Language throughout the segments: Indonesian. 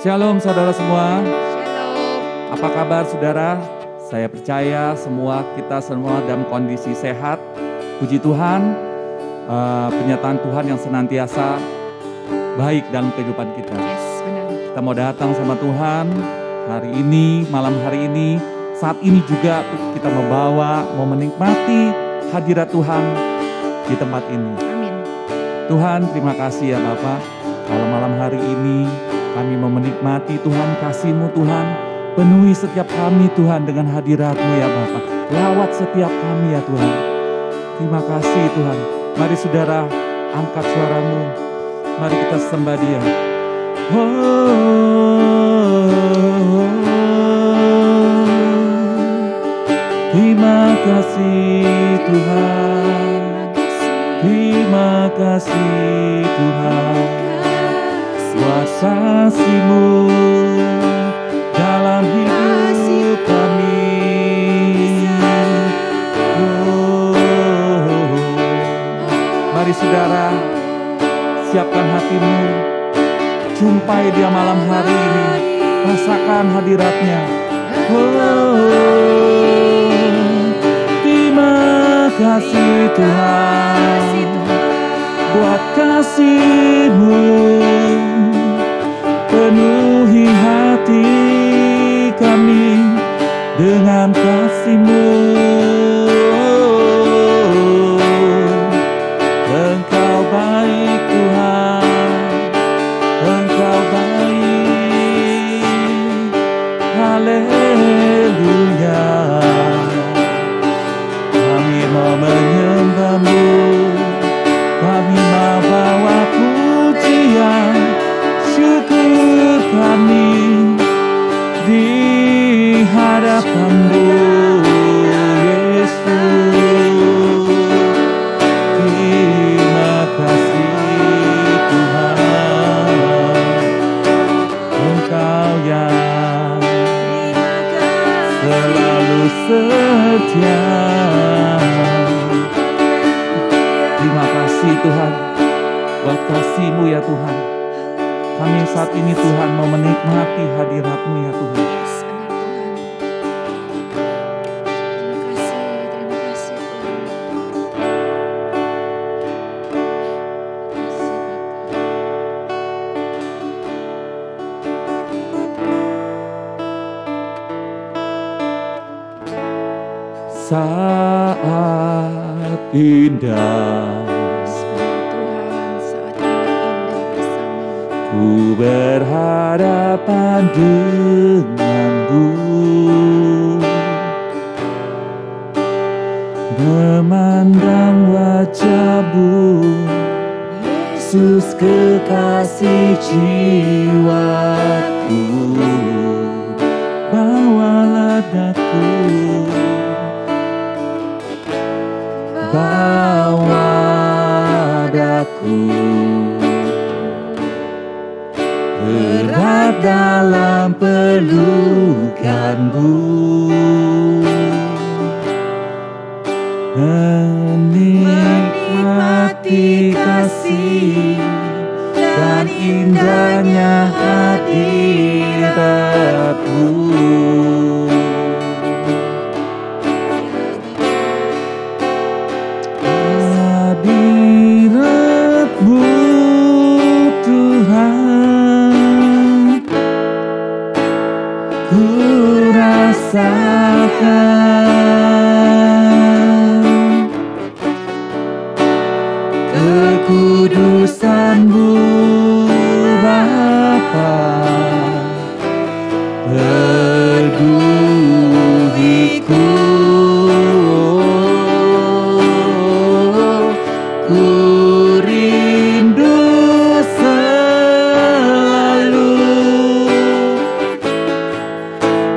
Shalom saudara semua. Shalom. Apa kabar saudara? Saya percaya kita semua dalam kondisi sehat. Puji Tuhan, penyertaan Tuhan yang senantiasa baik dalam kehidupan kita. Yes, benar. Kita mau datang sama Tuhan hari ini, malam hari ini. Saat ini juga kita mau menikmati hadirat Tuhan di tempat ini. Amin. Tuhan, terima kasih ya Bapak. Kalau malam hari ini kami mau menikmati Tuhan, kasih-Mu Tuhan. Penuhi setiap kami Tuhan dengan hadirat-Mu ya Bapak. Lawat setiap kami ya Tuhan. Terima kasih Tuhan. Mari saudara angkat suaramu. Mari kita sembah Dia. Terima kasih Tuhan. Terima kasih Tuhan. Buat kasih-Mu dalam hidup kami. Mari saudara, siapkan hatimu, jumpai Dia malam hari ini, rasakan hadiratnya. Terima kasih Tuhan, buat kasih-Mu penuhi hati kami dengan kasih-Mu. Engkau baik Tuhan, Engkau baik. Haleluya. Kami mau menyembah-Mu, kasih-Mu ya Tuhan. Kami saat ini Tuhan mau menikmati hadirat-Mu ya Tuhan. Yes, benar Tuhan. Terima kasih Tuhan. Saat indah ku berhadapan denganmu, memandang wajah-Mu, Yesus kekasih jiwaku. Bawalah daku, bawa daku, erat dalam pelukan-Mu, menikmati kasih dan indahnya hadirat-Mu. Hadirat-Mu Tuhan, ku rasakan kekudusan-Mu Bapa, teduhiku, ku rindu selalu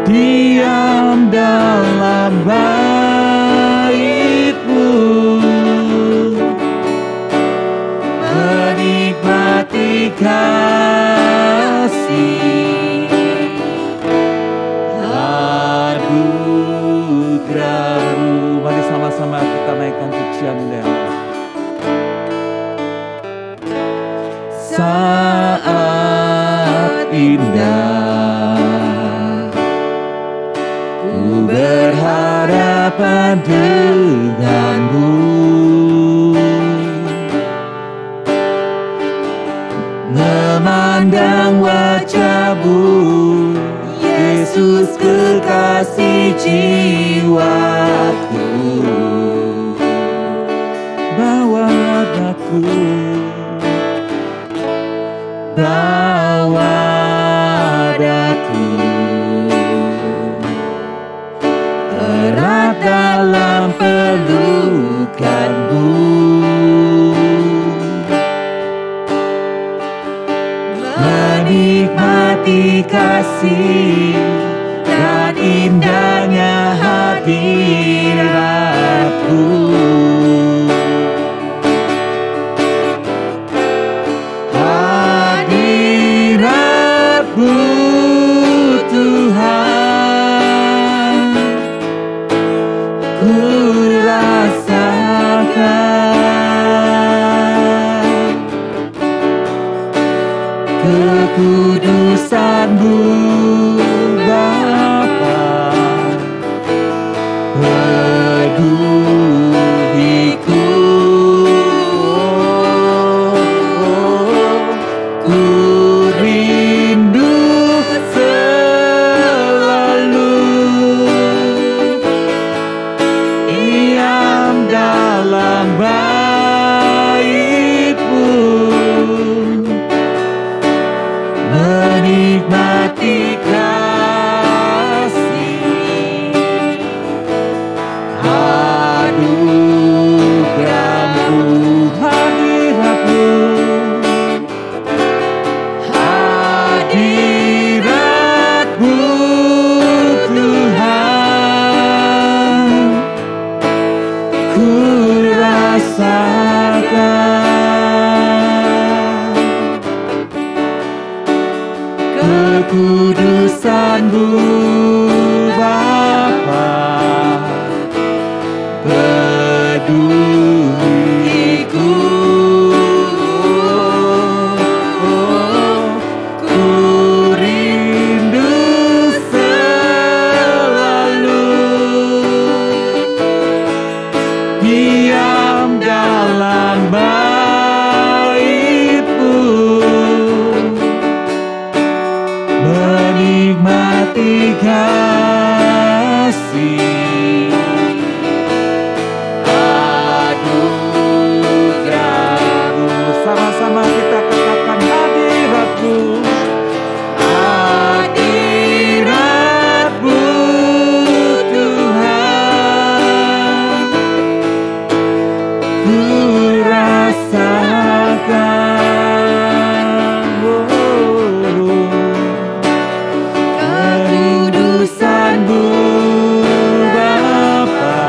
diam dalam bait-Mu, menikmati kasih anugerah-Mu. Mari sama-sama kita naikkan pujian Dia. Saat indah ku berhadapan dengan-Mu, memandang wajah-Mu, Yesus kekasih jiwaku. Bawalah daku, bawa daku, erat dalam pelukan-Mu, menikmati kasih dan indahnya hadirat-Mu. Hadirat-Mu Tuhan, ku rasakan kekudusan-Mu Bapa, teduhiku, ku rindu selalu diam dalam bait-Mu, menikmati kasih anugerah-Mu. Hadirat-Mu, hadirat-Mu Tuhan, ku rasakan kekudusan-Mu Bapa, teduhiku, ku rasakan kekudusan-Mu Bapa,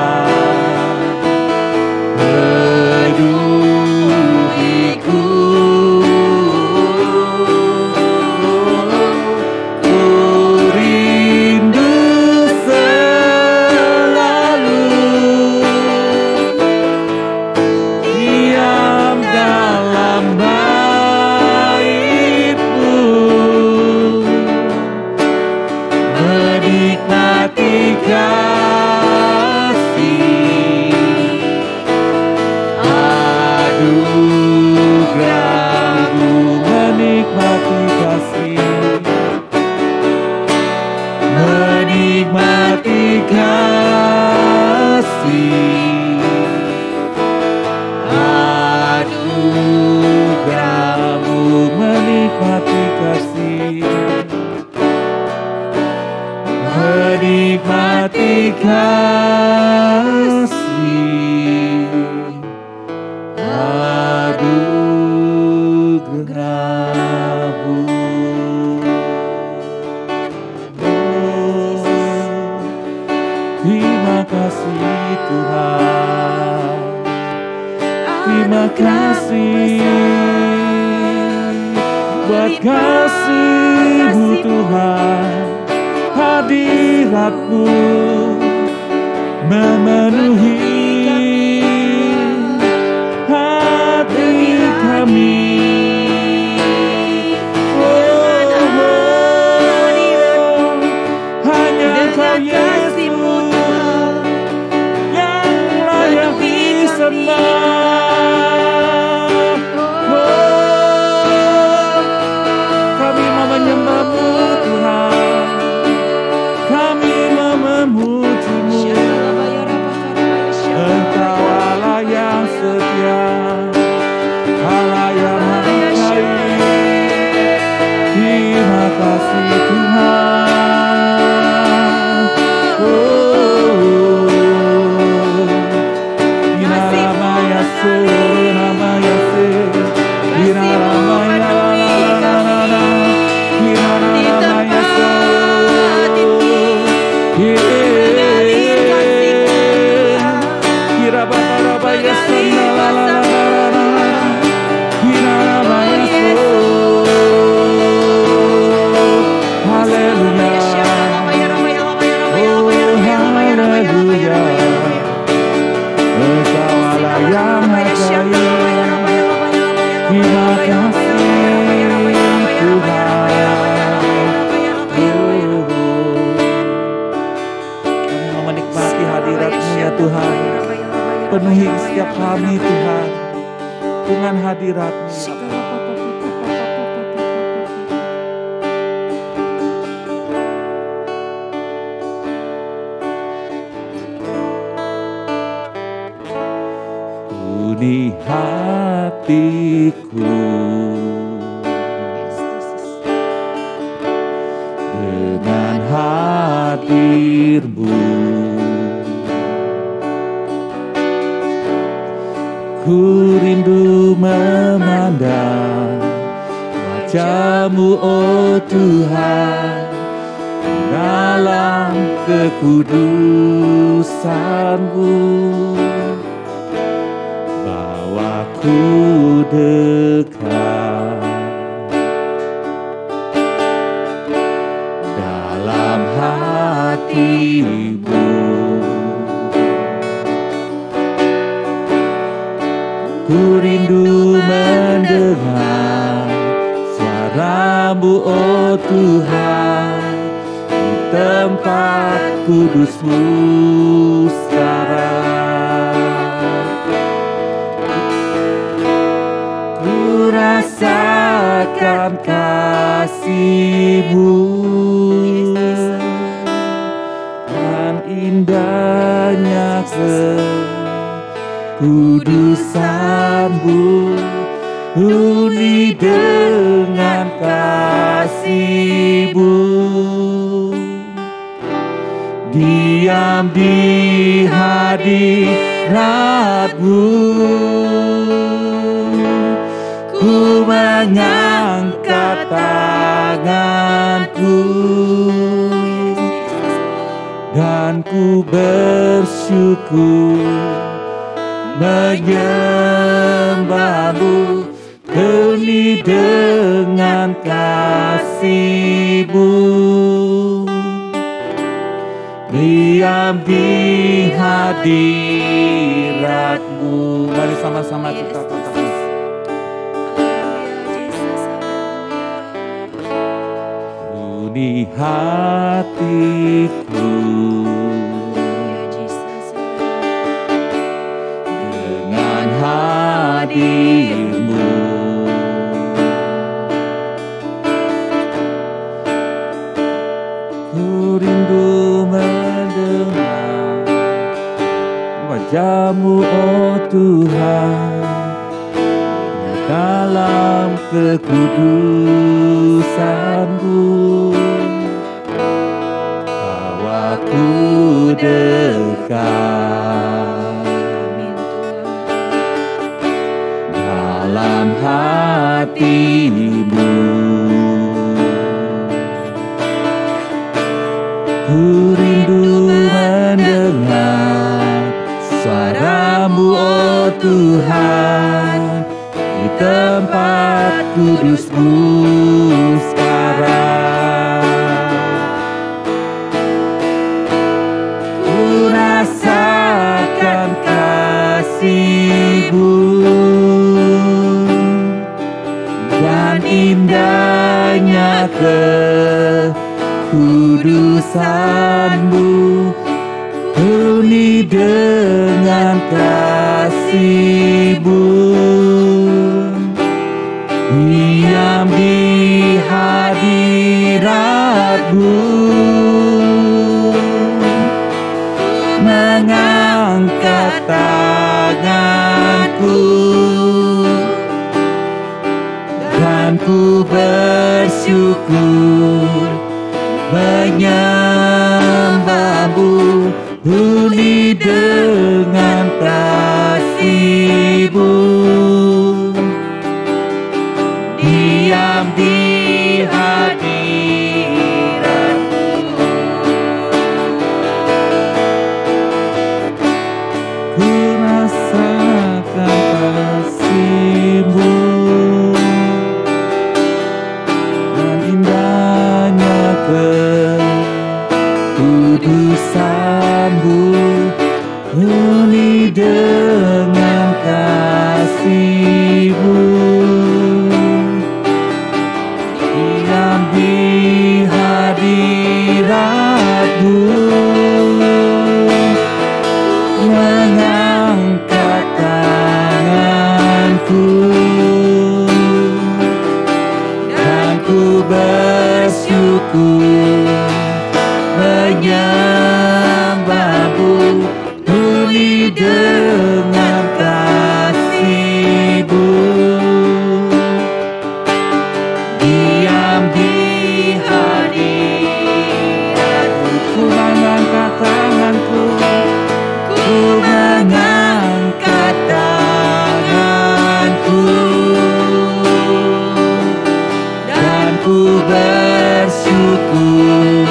peduliku, ku rindu selalu diam dalam bait-Mu, menikmati kasih anugerah-Mu, menikmati kasih, menikmati kasih anugerah-Mu, menikmati kasih, menikmati kasih anugerah-Mu. Terima kasih Tuhan, terima kasih buat kasih-Mu Tuhan, hadirat-Mu memenuhi hati kami. Hanya Engkau Yesus yang layak disembah. Kami mau menyembah-Mu Tuhan, kami mau memuji-Mu. Engkau Allah yang setia, Allah yang mengasihi. Terima kasih Tuhan. Penuhi setiap kami Tuhan dengan hadirat-Mu. Uni hatiku dengan hadir-Mu. Ku rindu memandang wajah-Mu, oh Tuhan, dalam kekudusan-Mu. Bawa ku dekat dalam hati-Mu. Ku rindu mendengar suara-Mu, oh Tuhan, di tempat kudus-Mu sekarang. Ku rasakan kasih-Mu dan indahnya kekudusan-Mu, uni dengan kasih-Mu, diam di hadirat-Mu. mengangkat tanganku dan ku bersyukur menyembahmu penuh dengan kasih-Mu, diam di hadirat-Mu. Mari sama-sama kita katakan. Di hatiku dengan hadir-Mu, ku rindu mendengar wajah-Mu, oh Tuhan, dalam kekudusan-Mu. Ku dekat dalam hati-Mu, ku rindu mendengar suara-Mu, oh Tuhan, di tempat kudus-Mu sekarang. Rasakan kasih-Mu dan indahnya kekudusan-Mu, penuh dengan kasih-Mu, diam di hadirat-Mu, mengangkat tanganku dan ku bersyukur menyembah-Mu penuh dengan kasih-Mu, diam di kekudusan-Mu, penuh dengan kasih-Mu, diam di hadirat-Mu, mengangkat tanganku dan ku bersyukur menyembah-Mu penuh dengan kasih-Mu, diam di hadirat-Mu. Ku mengangkat tanganku, ku mengangkat tanganku dan ku bersyukur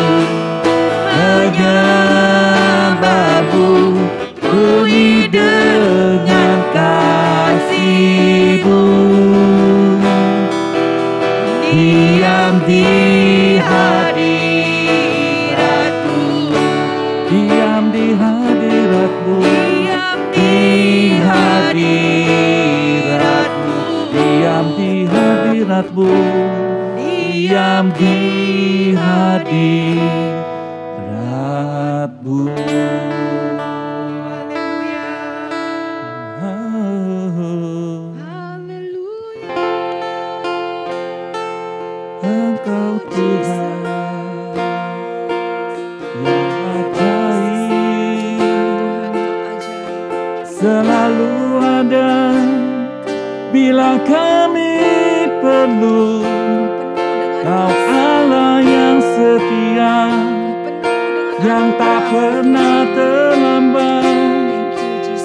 menyembah-Mu penuh dengan kasih-Mu, diam di hadirat-Mu, diam di hadirat-Mu, di hadirat-Mu, diam di hadirat-Mu, diam di hadirat-Mu. Engkau Tuhan yang ajaib, selalu ada bila kami perlu. Kau Allah yang setia, yang tak pernah terlambat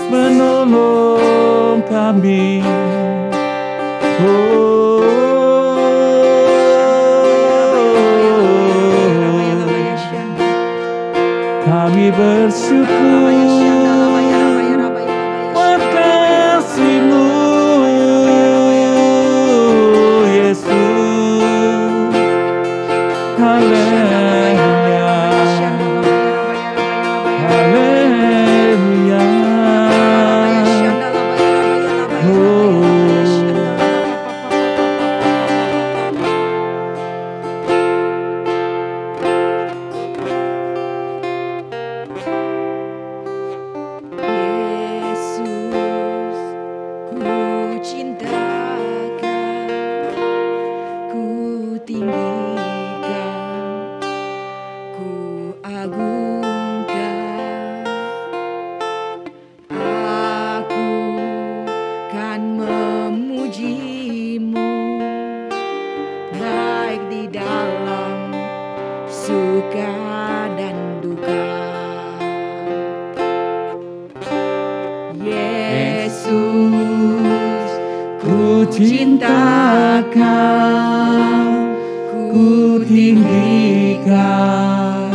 menolong kami. Oh, bersyukur buat kasih-Mu, Yesus. Haleluya, haleluya. Cintakan, ku tinggikan,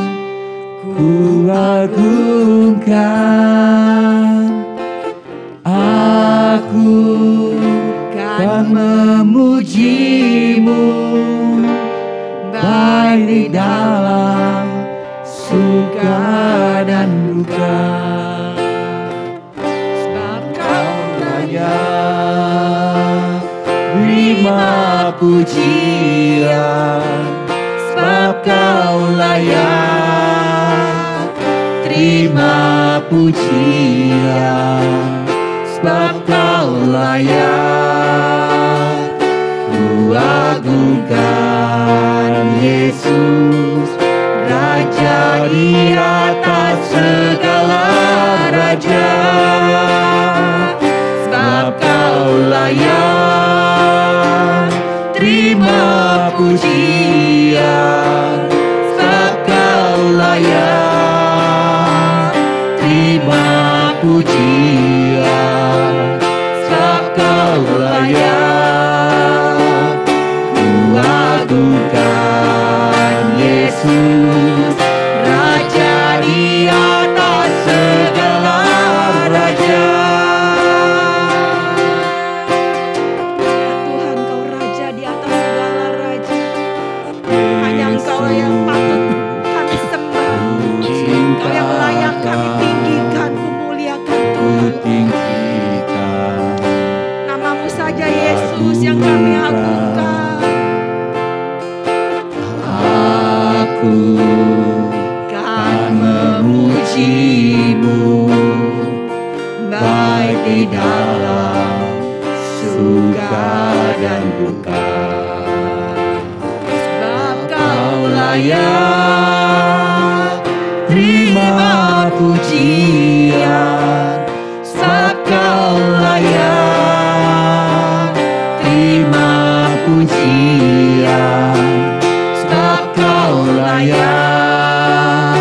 ku agungkan. Aku kan memuji-Mu, baik di dalam suka dan duka. Sebab Kau layak terima pujian, sebab Kau layak terima pujian, sebab Kau layak ku agungkan. Yesus, Raja di atas segala raja, sebab Kau layak terima pujian, sebab Kau layak terima pujian, sebab Kau layak ku agungkan. Yesus, Raja di atas segala raja. Yang kami agungkan. Aku kan memuji-Mu, baik di dalam suka dan duka. Sebab Kau layak terima pujian, sebab Kau layak terima pujian, sebab Kau layak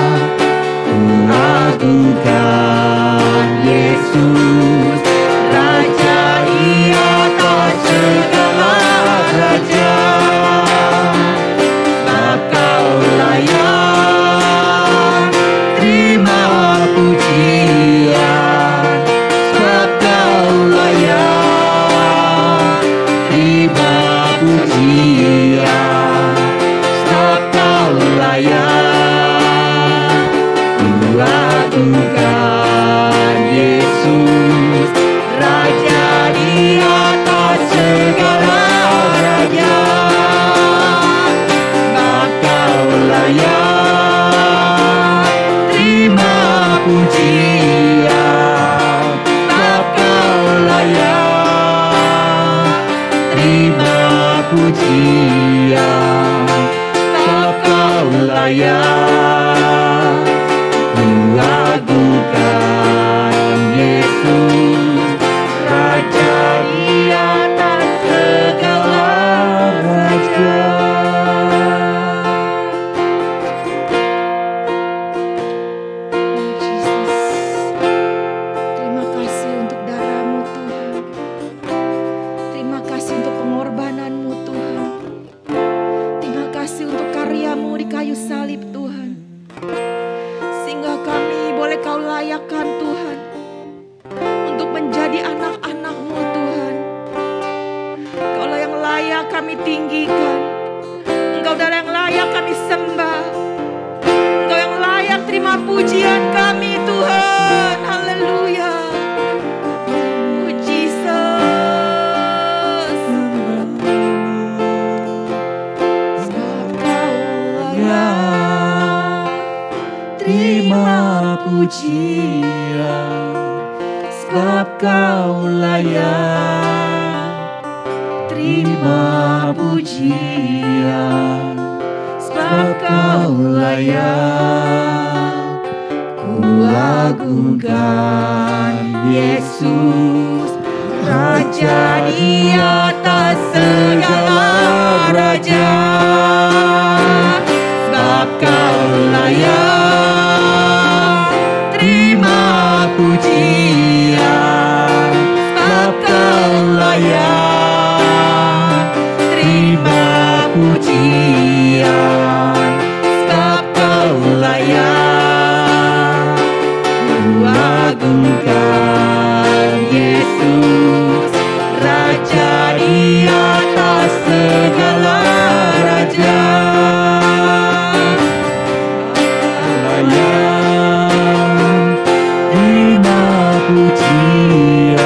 ku agungkan. Yesus, Raja di atas segala raja, sebab Kau layak terima pujian, sebab Kau layak terima pujian, sebab Kau layak ku agungkan. Yesus, Raja di atas segala raja, sebab Kau layak terima pujian, sebab Kau layak terima pujian, sebab Kau layak ku agungkan. Yesus, Raja di atas segala raja. Terima kasih untuk darah-Mu Tuhan. Terima kasih untuk pengorbanan-Mu Tuhan. Terima kasih untuk karya-Mu di kayu salib Tuhan. Sehingga kami kami tinggikan. Engkau adalah yang layak kami sembah. Engkau yang layak terima pujian kami Tuhan. Haleluya. Oh Jesus. Sebab Kau layak terima pujian. Sebab Kau layak terima pujian. Sebab Kau layak, ku agungkan Yesus, Raja di atas segala raja. Sebab Kau layak terima pujian. Sebab Kau layak terima pujian. Sebab Kau layak, ku agungkan Yesus, Raja di atas segala raja. Layak terima pujian.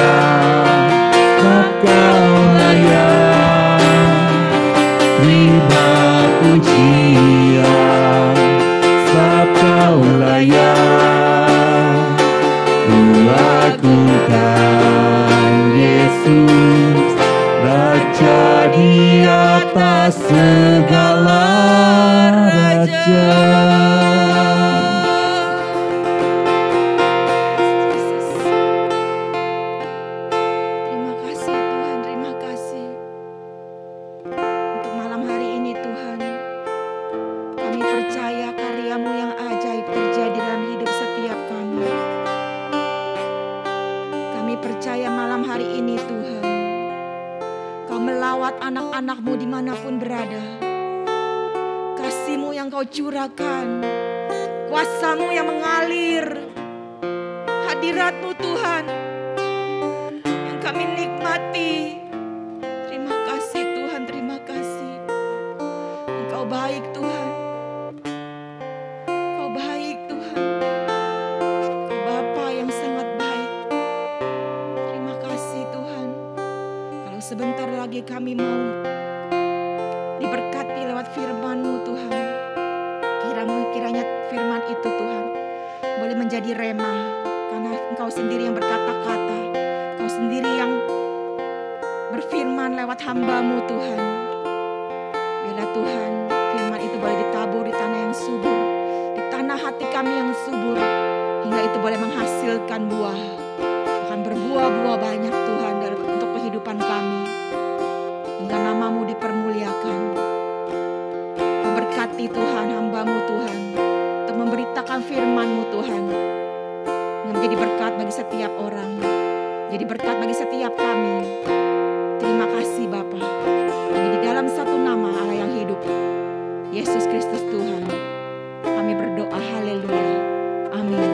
Sebab Kau layak terima pujian. Sebab Kau layak, ku agungkan Yesus, Raja di atas segala raja. Terima kasih Tuhan, terima kasih untuk malam hari ini Tuhan. Kami percaya karya-Mu yang ajaib terjadi dalam hidup setiap kami. Kami percaya malam hari ini Tuhan, Kau melawat anak-anak-Mu dimanapun berada. Kasih-Mu yang Kau curahkan, kuasa-Mu yang mengalir, hadirat-Mu Tuhan yang kami nikmati. Terima kasih Tuhan, terima kasih. Engkau baik Tuhan. Kau baik Tuhan. Kau Bapa yang sangat baik. Terima kasih Tuhan. Kalau sebentar lagi kami mau diberkati lewat firman-Mu Tuhan. Kiranya firman itu Tuhan boleh menjadi rema, karena Engkau sendiri yang berkata-kata. Engkau sendiri yang berfirman lewat hamba-Mu Tuhan. Biarlah Tuhan firman itu boleh ditabur di tanah yang subur, di tanah hati kami yang subur, hingga itu boleh menghasilkan buah, akan berbuah-buah banyak Tuhan untuk kehidupan kami, hingga nama-Mu dipermuliakan. Kau berkati Tuhan hamba-Mu Tuhan untuk memberitakan firman-Mu Tuhan, yang menjadi berkat bagi setiap orang, jadi berkat bagi setiap kami. Terima kasih Bapa. Hanya di dalam satu nama Allah yang hidup, Yesus Kristus Tuhan, kami berdoa. Haleluya. Amin.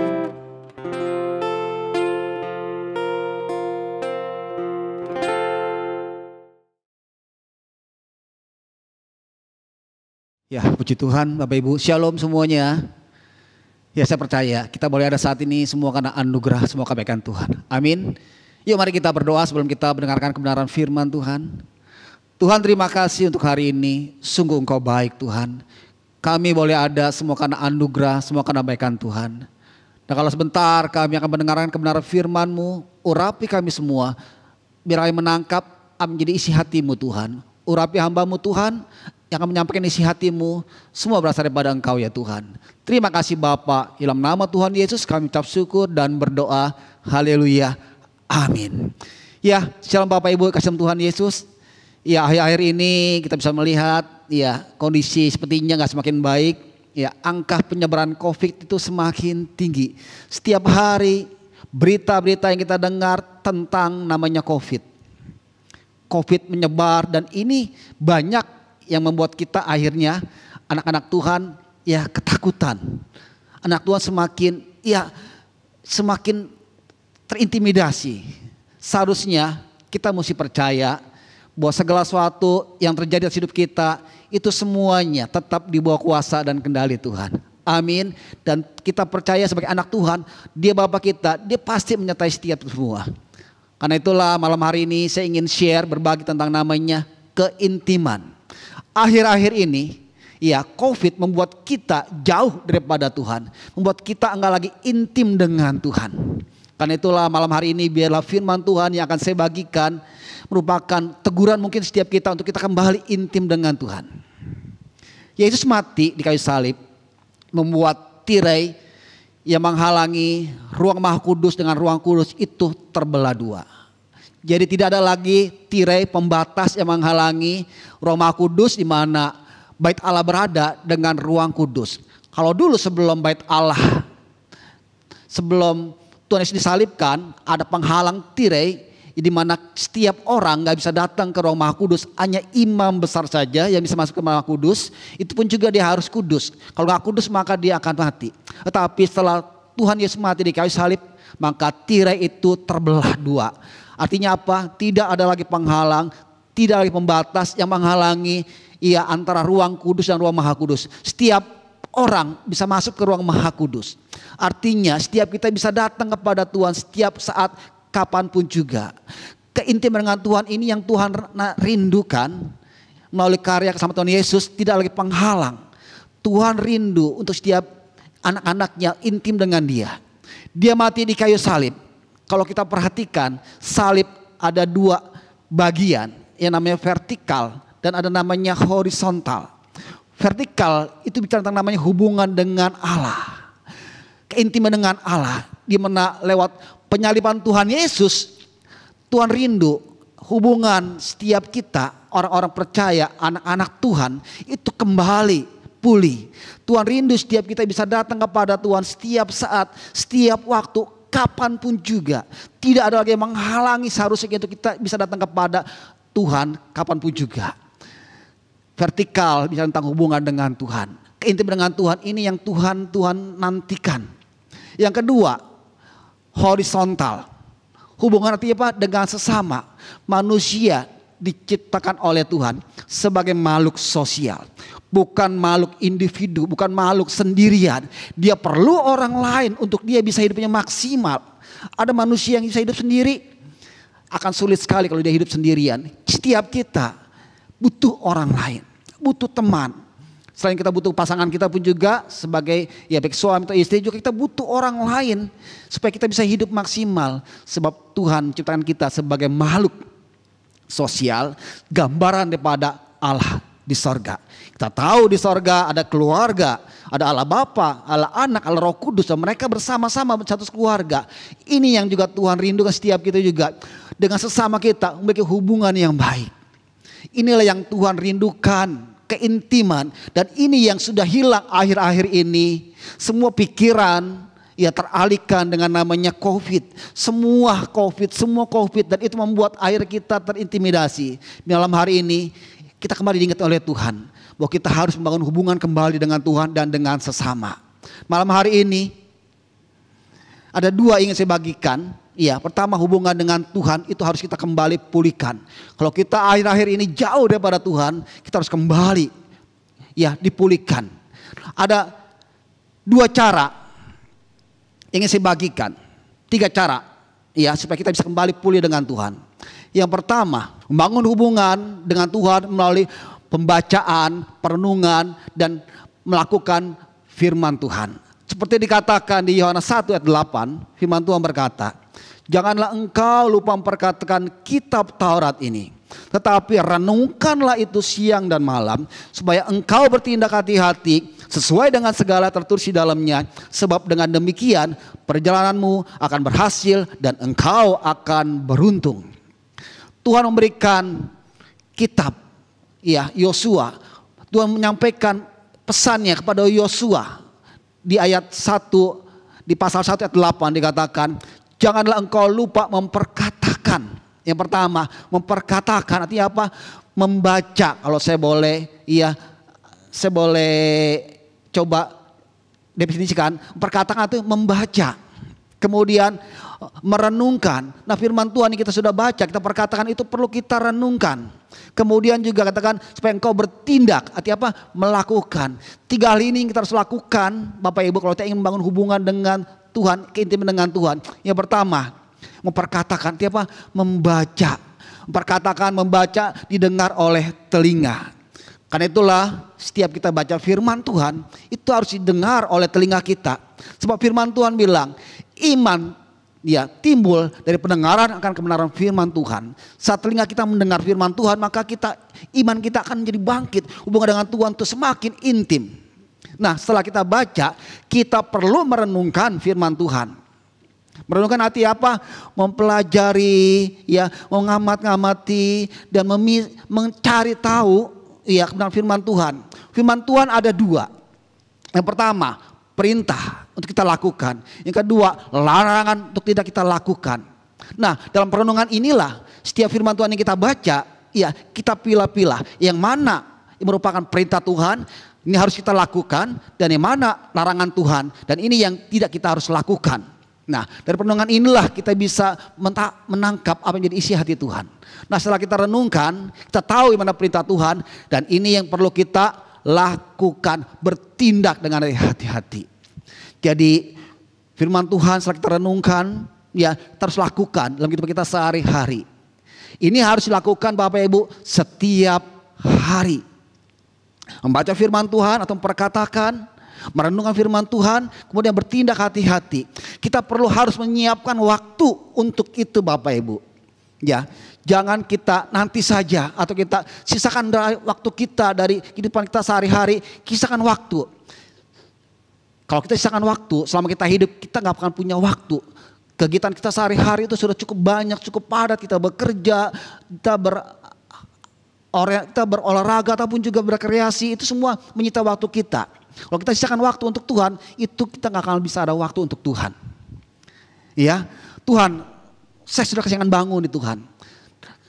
Ya, puji Tuhan, Bapak Ibu, shalom semuanya. Ya, saya percaya kita boleh ada saat ini semua karena anugerah, semua kebaikan Tuhan. Amin. Yuk mari kita berdoa sebelum kita mendengarkan kebenaran firman Tuhan. Tuhan, terima kasih untuk hari ini. Sungguh Engkau baik Tuhan. Kami boleh ada semua karena anugerah, semua karena kebaikan Tuhan. Dan kalau sebentar kami akan mendengarkan kebenaran firman-Mu, urapi kami semua. Biar kami menangkap menjadi isi hati-Mu Tuhan. Urapi hamba-Mu Tuhan yang akan menyampaikan isi hati-Mu, semua berasal daripada Engkau ya Tuhan. Terima kasih Bapa, dalam nama Tuhan Yesus kami ucap syukur dan berdoa. Haleluya. Amin. Ya, shalom Bapak Ibu kasih Tuhan Yesus. Ya, akhir-akhir ini kita bisa melihat ya kondisi sepertinya gak semakin baik. Ya, angka penyebaran COVID itu semakin tinggi. Setiap hari berita-berita yang kita dengar tentang namanya COVID. COVID menyebar dan ini banyak yang membuat kita akhirnya anak-anak Tuhan ya ketakutan. Anak Tuhan semakin terintimidasi. Seharusnya kita mesti percaya bahwa segala sesuatu yang terjadi dalam hidup kita itu semuanya tetap di bawah kuasa dan kendali Tuhan. Amin. Dan kita percaya sebagai anak Tuhan, Dia Bapa kita, Dia pasti menyertai setiap semua. Karena itulah malam hari ini saya ingin share berbagi tentang namanya keintiman. Akhir-akhir ini, ya, COVID membuat kita jauh daripada Tuhan, membuat kita enggak lagi intim dengan Tuhan. Karena itulah malam hari ini biarlah firman Tuhan yang akan saya bagikan merupakan teguran mungkin setiap kita untuk kita kembali intim dengan Tuhan. Yesus mati di kayu salib, membuat tirai yang menghalangi ruang Maha Kudus dengan ruang kudus itu terbelah dua. Jadi tidak ada lagi tirai pembatas yang menghalangi ruang Maha Kudus di mana bait Allah berada dengan ruang kudus. Kalau dulu sebelum bait Allah, sebelum Tuhan Yesus disalibkan, ada penghalang tirai di mana setiap orang gak bisa datang ke ruang Maha Kudus, hanya imam besar saja yang bisa masuk ke Maha Kudus. Itu pun juga dia harus kudus. Kalau gak kudus maka dia akan mati. Tetapi setelah Tuhan Yesus mati di kayu salib, maka tirai itu terbelah dua. Artinya apa? Tidak ada lagi penghalang, tidak lagi pembatas yang menghalangi antara ruang kudus dan ruang Maha Kudus. Setiap orang bisa masuk ke ruang Maha Kudus. Artinya setiap kita bisa datang kepada Tuhan setiap saat, kapanpun juga. Keintiman dengan Tuhan ini yang Tuhan rindukan melalui karya keselamatan Tuhan Yesus, tidak lagi penghalang. Tuhan rindu untuk setiap anak-anaknya intim dengan Dia. Dia mati di kayu salib. Kalau kita perhatikan, salib ada dua bagian, yang namanya vertikal dan ada namanya horizontal. Vertikal itu bicara tentang namanya hubungan dengan Allah, keintiman dengan Allah, di mana lewat penyaliban Tuhan Yesus, Tuhan rindu hubungan setiap kita, orang-orang percaya, anak-anak Tuhan itu kembali pulih. Tuhan rindu setiap kita bisa datang kepada Tuhan setiap saat, setiap waktu, kapanpun juga. Tidak ada lagi yang menghalangi seharusnya untuk kita bisa datang kepada Tuhan kapanpun juga. Vertikal bicara tentang hubungan dengan Tuhan. Keintiman dengan Tuhan ini yang Tuhan nantikan. Yang kedua, horizontal. Hubungan artinya apa? Dengan sesama. Manusia diciptakan oleh Tuhan sebagai makhluk sosial. Bukan makhluk individu, bukan makhluk sendirian. Dia perlu orang lain untuk dia bisa hidupnya maksimal. Ada manusia yang bisa hidup sendiri, akan sulit sekali kalau dia hidup sendirian. Setiap kita butuh orang lain, butuh teman. Selain kita butuh pasangan kita pun juga sebagai baik suami atau istri juga kita butuh orang lain supaya kita bisa hidup maksimal. Sebab Tuhan menciptakan kita sebagai makhluk sosial, gambaran daripada Allah di sorga. Kita tahu di sorga ada keluarga, ada Allah Bapa, Allah Anak, Allah Roh Kudus, dan mereka bersama-sama satu keluarga. Ini yang juga Tuhan rindukan setiap kita juga, dengan sesama kita memiliki hubungan yang baik. Inilah yang Tuhan rindukan, keintiman, dan ini yang sudah hilang akhir-akhir ini. Semua pikiran teralihkan dengan namanya COVID. Semua COVID, dan itu membuat akhir kita terintimidasi. Malam hari ini kita kembali diingat oleh Tuhan bahwa kita harus membangun hubungan kembali dengan Tuhan dan dengan sesama. Malam hari ini ada dua ingin saya bagikan. Pertama, hubungan dengan Tuhan itu harus kita kembali pulihkan. Kalau kita akhir-akhir ini jauh daripada Tuhan, kita harus kembali dipulihkan. Ada dua cara ingin saya bagikan, tiga cara supaya kita bisa kembali pulih dengan Tuhan. Yang pertama, membangun hubungan dengan Tuhan melalui pembacaan, perenungan, dan melakukan firman Tuhan. Seperti dikatakan di Yohanes 1 ayat 8, firman Tuhan berkata, "Janganlah engkau lupa memperkatakan kitab Taurat ini, tetapi renungkanlah itu siang dan malam, supaya engkau bertindak hati-hati sesuai dengan segala tertulis di dalamnya. Sebab dengan demikian perjalananmu akan berhasil dan engkau akan beruntung." Tuhan memberikan kitab Yosua. Tuhan menyampaikan pesannya kepada Yosua. Di ayat 1, di pasal 1 ayat 8 dikatakan, janganlah engkau lupa memperkatakan. Yang pertama, memperkatakan artinya apa? Membaca. Kalau saya boleh coba definisikan. Memperkatakan itu membaca. Kemudian merenungkan. Nah firman Tuhan yang kita sudah baca, kita perkatakan itu perlu kita renungkan. Kemudian juga katakan supaya engkau bertindak. Artinya apa? Melakukan. 3 hal ini yang kita harus lakukan Bapak Ibu kalau kita ingin membangun hubungan dengan Tuhan, keintiman dengan Tuhan. Yang pertama, memperkatakan. Artinya apa? Membaca. Memperkatakan, membaca, didengar oleh telinga. Karena itulah setiap kita baca firman Tuhan itu harus didengar oleh telinga kita. Sebab firman Tuhan bilang iman ya timbul dari pendengaran akan kebenaran firman Tuhan. Saat telinga kita mendengar firman Tuhan maka iman kita akan menjadi bangkit. Hubungan dengan Tuhan itu semakin intim. Nah setelah kita baca kita perlu merenungkan firman Tuhan. Merenungkan arti apa? Mempelajari, ya, mengamati dan mencari tahu ya kebenaran firman Tuhan. Firman Tuhan ada 2. Yang pertama, perintah untuk kita lakukan. Yang kedua, larangan untuk tidak kita lakukan. Nah, dalam perenungan inilah setiap firman Tuhan yang kita baca, ya, kita pilah-pilah yang mana yang merupakan perintah Tuhan, ini harus kita lakukan, dan yang mana larangan Tuhan, dan ini yang tidak kita harus lakukan. Nah, dari perenungan inilah kita bisa menangkap apa yang jadi isi hati Tuhan. Nah, setelah kita renungkan, kita tahu mana perintah Tuhan dan ini yang perlu kita lakukan, bertindak dengan hati-hati. Jadi, firman Tuhan setelah kita renungkan, ya, kita harus lakukan dalam kehidupan kita sehari-hari. Ini harus dilakukan Bapak Ibu setiap hari. Membaca firman Tuhan atau memperkatakan, merenungkan firman Tuhan, kemudian bertindak hati-hati. Kita harus menyiapkan waktu untuk itu Bapak Ibu. Ya, jangan kita nanti saja atau kita sisakan waktu kita dari kehidupan kita sehari-hari, sisakan waktu. Kalau kita sisakan waktu selama kita hidup, kita nggak akan punya waktu. Kegiatan kita sehari-hari itu sudah cukup banyak, cukup padat. Kita bekerja, kita berolahraga ataupun juga berkreasi, itu semua menyita waktu kita. Kalau kita sisakan waktu untuk Tuhan, itu kita gak akan bisa ada waktu untuk Tuhan. Ya, Tuhan, saya sudah kesenangan bangun di Tuhan.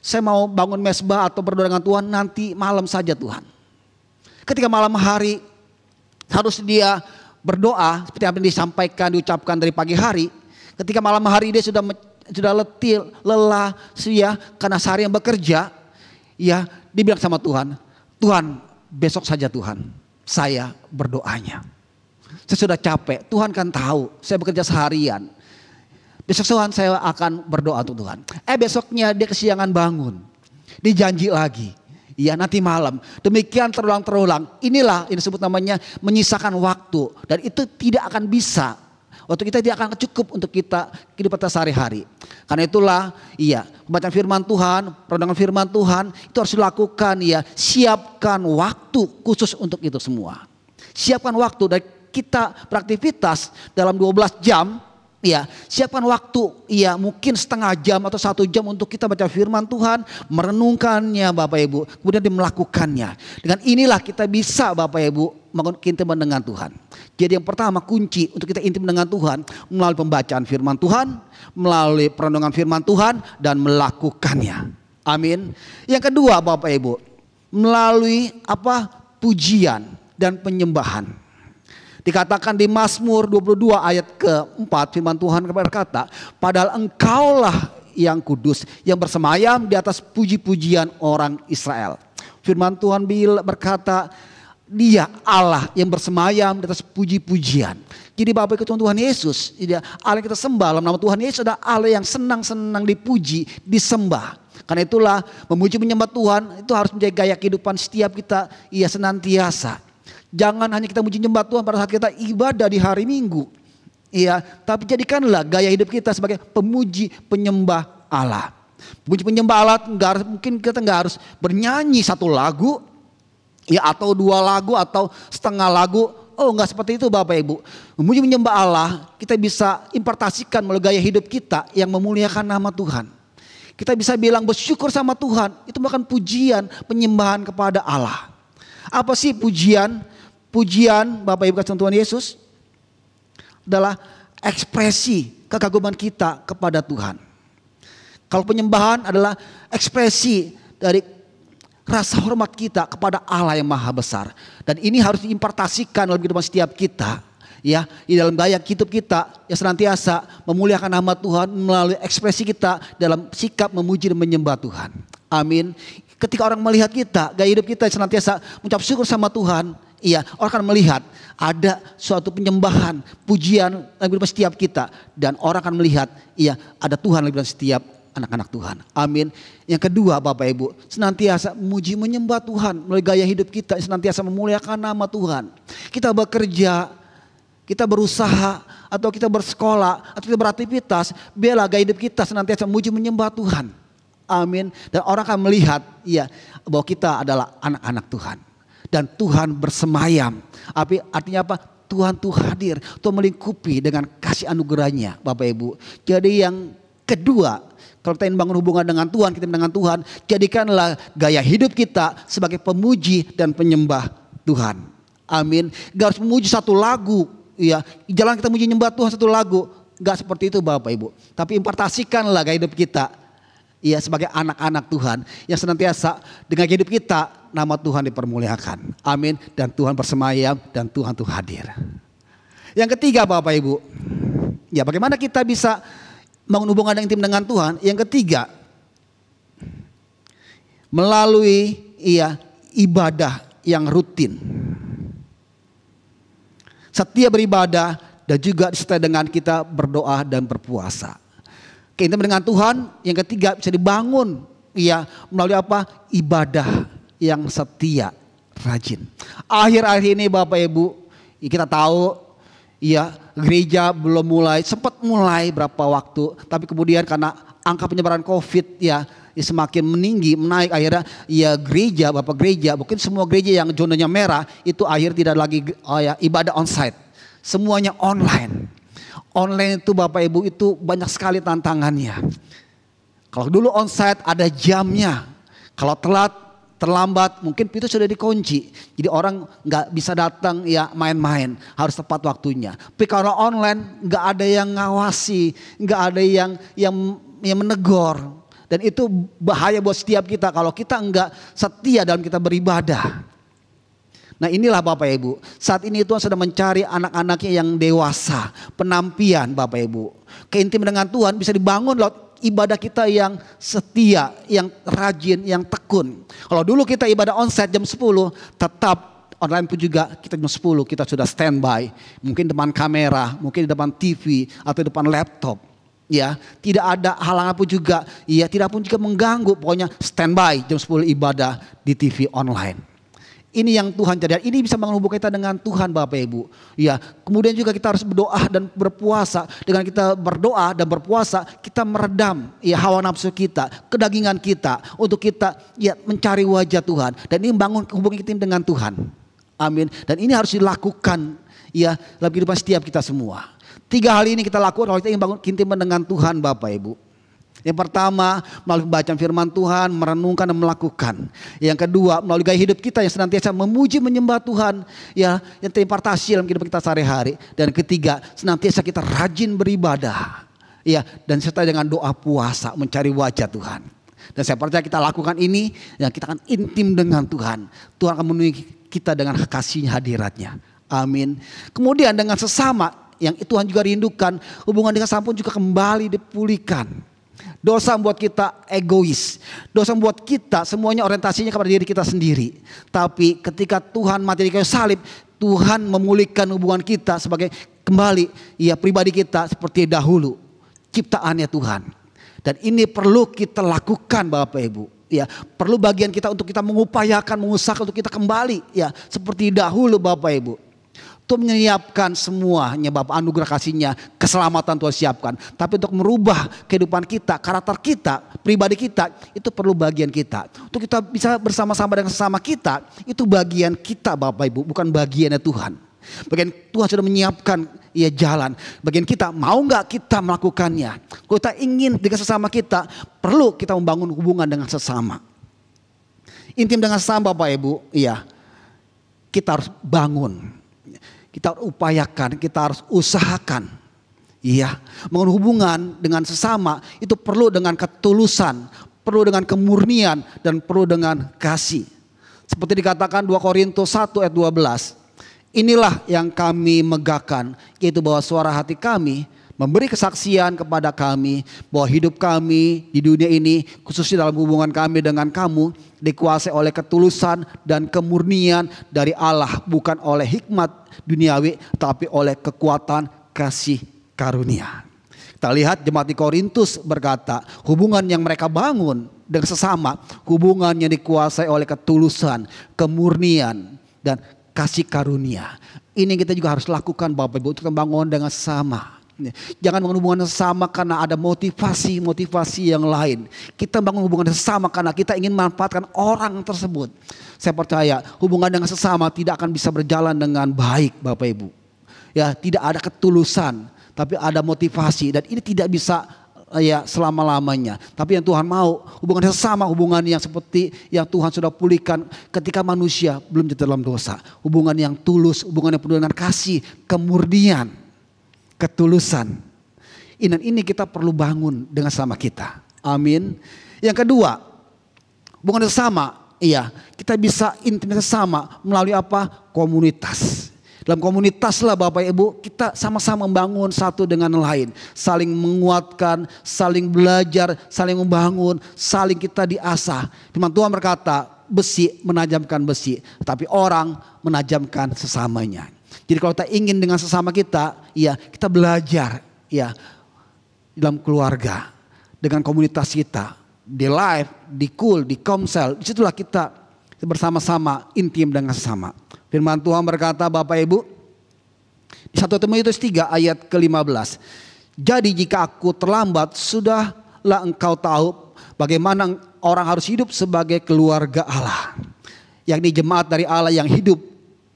Saya mau bangun mesbah atau berdoa dengan Tuhan nanti malam saja Tuhan. Ketika malam hari harus dia berdoa seperti apa yang disampaikan, diucapkan dari pagi hari. Ketika malam hari dia sudah letih, lelah, ya, karena sehari yang bekerja, ya, dibilang sama Tuhan, Tuhan besok saja Tuhan. Saya berdoanya. Saya sudah capek. Tuhan kan tahu. Saya bekerja seharian. Besok Tuhan saya akan berdoa untuk Tuhan. Besoknya dia kesiangan bangun. Dijanji lagi. Ya nanti malam. Demikian terulang-terulang. Inilah yang disebut namanya menyisakan waktu. Dan itu tidak akan bisa. Waktu kita tidak akan cukup untuk kita kehidupan kita sehari-hari. Karena itulah pembacaan firman Tuhan, perenungan firman Tuhan itu harus dilakukan ya. Siapkan waktu khusus untuk itu semua. Siapkan waktu dan kita beraktivitas dalam 12 jam. Ya, siapkan waktu, ya mungkin setengah jam atau 1 jam untuk kita baca firman Tuhan, merenungkannya Bapak Ibu, kemudian melakukannya. Dengan inilah kita bisa Bapak Ibu intim dengan Tuhan. Jadi yang pertama kunci untuk kita intim dengan Tuhan melalui pembacaan firman Tuhan, melalui perenungan firman Tuhan dan melakukannya. Amin. Yang kedua Bapak Ibu, melalui pujian dan penyembahan. Dikatakan di Mazmur 22 ayat ke-4 firman Tuhan berkata, padahal engkaulah yang kudus yang bersemayam di atas puji-pujian orang Israel. Firman Tuhan berkata, dia Allah yang bersemayam di atas puji-pujian. Jadi Bapak Ibu Tuhan Yesus, Allah yang kita sembah dalam nama Tuhan Yesus adalah Allah yang senang-senang dipuji, disembah. Karena itulah memuji menyembah Tuhan itu harus menjadi gaya kehidupan setiap kita senantiasa. Jangan hanya kita muji menyembah Tuhan pada saat kita ibadah di hari Minggu. Tapi jadikanlah gaya hidup kita sebagai pemuji penyembah Allah. Pemuji penyembah Allah mungkin kita nggak harus bernyanyi 1 lagu, atau 2 lagu atau setengah lagu. Oh nggak seperti itu Bapak Ibu. Memuji menyembah Allah kita bisa impartasikan melalui gaya hidup kita yang memuliakan nama Tuhan. Kita bisa bilang bersyukur sama Tuhan. Itu bukan pujian, penyembahan kepada Allah. Apa sih pujian? Pujian Bapak Ibu kasih Tuhan Yesus adalah ekspresi kekaguman kita kepada Tuhan. Kalau penyembahan adalah ekspresi dari rasa hormat kita kepada Allah yang maha besar. Dan ini harus diimpartasikan dalam kehidupan setiap kita. Ya, di dalam gaya hidup kita yang senantiasa memuliakan nama Tuhan melalui ekspresi kita dalam sikap memuji dan menyembah Tuhan. Amin. Ketika orang melihat kita, gaya hidup kita senantiasa mengucap syukur sama Tuhan, iya, orang akan melihat ada suatu penyembahan, pujian dalam setiap kita, dan orang akan melihat, iya, ada Tuhan dalam setiap anak-anak Tuhan. Amin. Yang kedua, Bapak Ibu, senantiasa memuji menyembah Tuhan melalui gaya hidup kita, senantiasa memuliakan nama Tuhan. Kita bekerja, kita berusaha, atau kita bersekolah, atau kita beraktivitas, biarlah gaya hidup kita senantiasa memuji menyembah Tuhan. Amin. Dan orang akan melihat, ya, bahwa kita adalah anak-anak Tuhan. Dan Tuhan bersemayam. Artinya apa? Tuhan tuh hadir, Tuhan melingkupi dengan kasih anugerahnya, Bapak Ibu. Jadi yang kedua, kalau kita ingin bangun hubungan dengan Tuhan, kita dengan Tuhan, jadikanlah gaya hidup kita sebagai pemuji dan penyembah Tuhan. Amin. Gak harus memuji satu lagu. Ya, jalan kita memuji nyembah Tuhan satu lagu, gak seperti itu Bapak Ibu. Tapi impartasikanlah gaya hidup kita, ya, sebagai anak-anak Tuhan yang senantiasa dengan gaya hidup kita nama Tuhan dipermuliakan. Amin. Dan Tuhan bersemayam dan Tuhan tuh hadir. Yang ketiga Bapak Ibu, ya, bagaimana kita bisa bangun hubungan yang intim dengan Tuhan? Yang ketiga, melalui, ya, ibadah yang rutin. Setia beribadah dan juga disertai dengan kita berdoa dan berpuasa. Keintiman dengan Tuhan yang ketiga bisa dibangun, ya, melalui apa? Ibadah yang setia, rajin. Akhir-akhir ini Bapak Ibu, kita tahu, ya, gereja belum mulai, sempat mulai berapa waktu, tapi kemudian karena angka penyebaran COVID, ya, semakin meninggi, menaik, akhirnya, ya, gereja, Bapak gereja, mungkin semua gereja yang zonanya merah itu akhir tidak lagi, ya, ibadah onsite, semuanya online. Online itu Bapak Ibu itu banyak sekali tantangannya. Kalau dulu onsite ada jamnya, kalau terlambat mungkin pintu sudah dikunci, jadi orang nggak bisa datang, ya, main-main, harus tepat waktunya. Tapi kalau online nggak ada yang ngawasi, nggak ada yang menegur. Dan itu bahaya buat setiap kita kalau kita enggak setia dalam kita beribadah. Nah, inilah Bapak Ibu, saat ini Tuhan sedang mencari anak-anaknya yang dewasa, penampian Bapak Ibu. Keintiman dengan Tuhan bisa dibangun lewat ibadah kita yang setia, yang rajin, yang tekun. Kalau dulu kita ibadah onsite jam 10, tetap online pun juga kita jam 10 kita sudah standby. Mungkin depan kamera, mungkin di depan TV atau depan laptop. Ya, tidak ada halangan pun juga, ya, tidak pun juga mengganggu, pokoknya standby jam 10 ibadah di TV online. Ini yang Tuhan jadikan, ini bisa menghubungkan kita dengan Tuhan Bapak Ibu. Ya, kemudian juga kita harus berdoa dan berpuasa. Dengan kita berdoa dan berpuasa, kita meredam, ya, hawa nafsu kita, kedagingan kita, untuk kita, ya, mencari wajah Tuhan. Dan ini membangun hubungan kita dengan Tuhan. Amin. Dan ini harus dilakukan, ya, dalam kehidupan setiap kita semua. 3 hal ini kita lakukan kalau kita ingin bangun keintiman dengan Tuhan Bapak Ibu. Yang pertama, melalui bacaan firman Tuhan, merenungkan dan melakukan. Yang kedua, melalui gaya hidup kita yang senantiasa memuji menyembah Tuhan, ya, yang terimpartasi dalam kehidupan kita sehari-hari. Dan ketiga, senantiasa kita rajin beribadah, ya, dan serta dengan doa puasa mencari wajah Tuhan. Dan saya percaya kita lakukan ini, ya, kita akan intim dengan Tuhan. Tuhan akan memenuhi kita dengan kasih hadiratnya. Amin. Kemudian dengan sesama yang Tuhan juga rindukan, hubungan dengan sesama pun juga kembali dipulihkan. Dosa membuat kita egois, dosa membuat kita semuanya orientasinya kepada diri kita sendiri. Tapi ketika Tuhan mati di kayu salib, Tuhan memulihkan hubungan kita sebagai kembali, ya, pribadi kita seperti dahulu, ciptaannya Tuhan. Dan ini perlu kita lakukan Bapak Ibu. Ya, perlu bagian kita untuk kita mengupayakan, mengusahakan untuk kita kembali, ya, seperti dahulu Bapak Ibu. Tuhan menyiapkan semuanya, Bapak, anugerah kasih-Nya, keselamatan Tuhan siapkan. Tapi untuk merubah kehidupan kita, karakter kita, pribadi kita, itu perlu bagian kita. Untuk kita bisa bersama-sama dengan sesama kita, itu bagian kita Bapak Ibu, bukan bagiannya Tuhan. Bagian Tuhan sudah menyiapkan, ya, jalan. Bagian kita, mau nggak kita melakukannya? Kalau kita ingin dengan sesama kita, perlu kita membangun hubungan dengan sesama. Intim dengan sesama Bapak Ibu, ya, kita harus bangun. Kita harus upayakan, kita harus usahakan. Iya, membangun hubungan dengan sesama itu perlu dengan ketulusan, perlu dengan kemurnian, dan perlu dengan kasih. Seperti dikatakan 2 Korintus 1 ayat 12. Inilah yang kami megahkan, yaitu bahwa suara hati kami memberi kesaksian kepada kami bahwa hidup kami di dunia ini, khususnya dalam hubungan kami dengan kamu, dikuasai oleh ketulusan dan kemurnian dari Allah, bukan oleh hikmat duniawi tapi oleh kekuatan kasih karunia. Kita lihat jemaat di Korintus berkata, hubungan yang mereka bangun dengan sesama, hubungan yang dikuasai oleh ketulusan, kemurnian dan kasih karunia. Ini kita juga harus lakukan Bapak Ibu, untuk membangun dengan sesama. Jangan bangun hubungan sesama karena ada motivasi yang lain. Kita bangun hubungan sesama karena kita ingin memanfaatkan orang tersebut. Saya percaya hubungan dengan sesama tidak akan bisa berjalan dengan baik Bapak Ibu. Ya, tidak ada ketulusan, tapi ada motivasi, dan ini tidak bisa ya selama-lamanya. Tapi yang Tuhan mau, hubungan sesama, hubungan yang seperti yang Tuhan sudah pulihkan ketika manusia belum jatuh dalam dosa. Hubungan yang tulus, hubungan yang penuh dengan kasih, kemurnian, ketulusan. Ini kita perlu bangun dengan sama kita. Amin. Yang kedua, hubungan sesama, iya, kita bisa intim sesama melalui apa? Komunitas. Dalam komunitas lah Bapak Ibu, kita sama-sama membangun satu dengan lain. Saling menguatkan, saling belajar, saling membangun, saling kita diasah. Firman Tuhan berkata, besi menajamkan besi, tapi orang menajamkan sesamanya. Jadi kalau kita ingin dengan sesama kita, ya kita belajar ya dalam keluarga, dengan komunitas kita, di live, di cool, di komsel, disitulah kita bersama-sama intim dengan sesama. Firman Tuhan berkata Bapak Ibu, di 1 Timotius 3 ayat ke-15. Jadi jika aku terlambat, sudahlah engkau tahu bagaimana orang harus hidup sebagai keluarga Allah, yakni jemaat dari Allah yang hidup,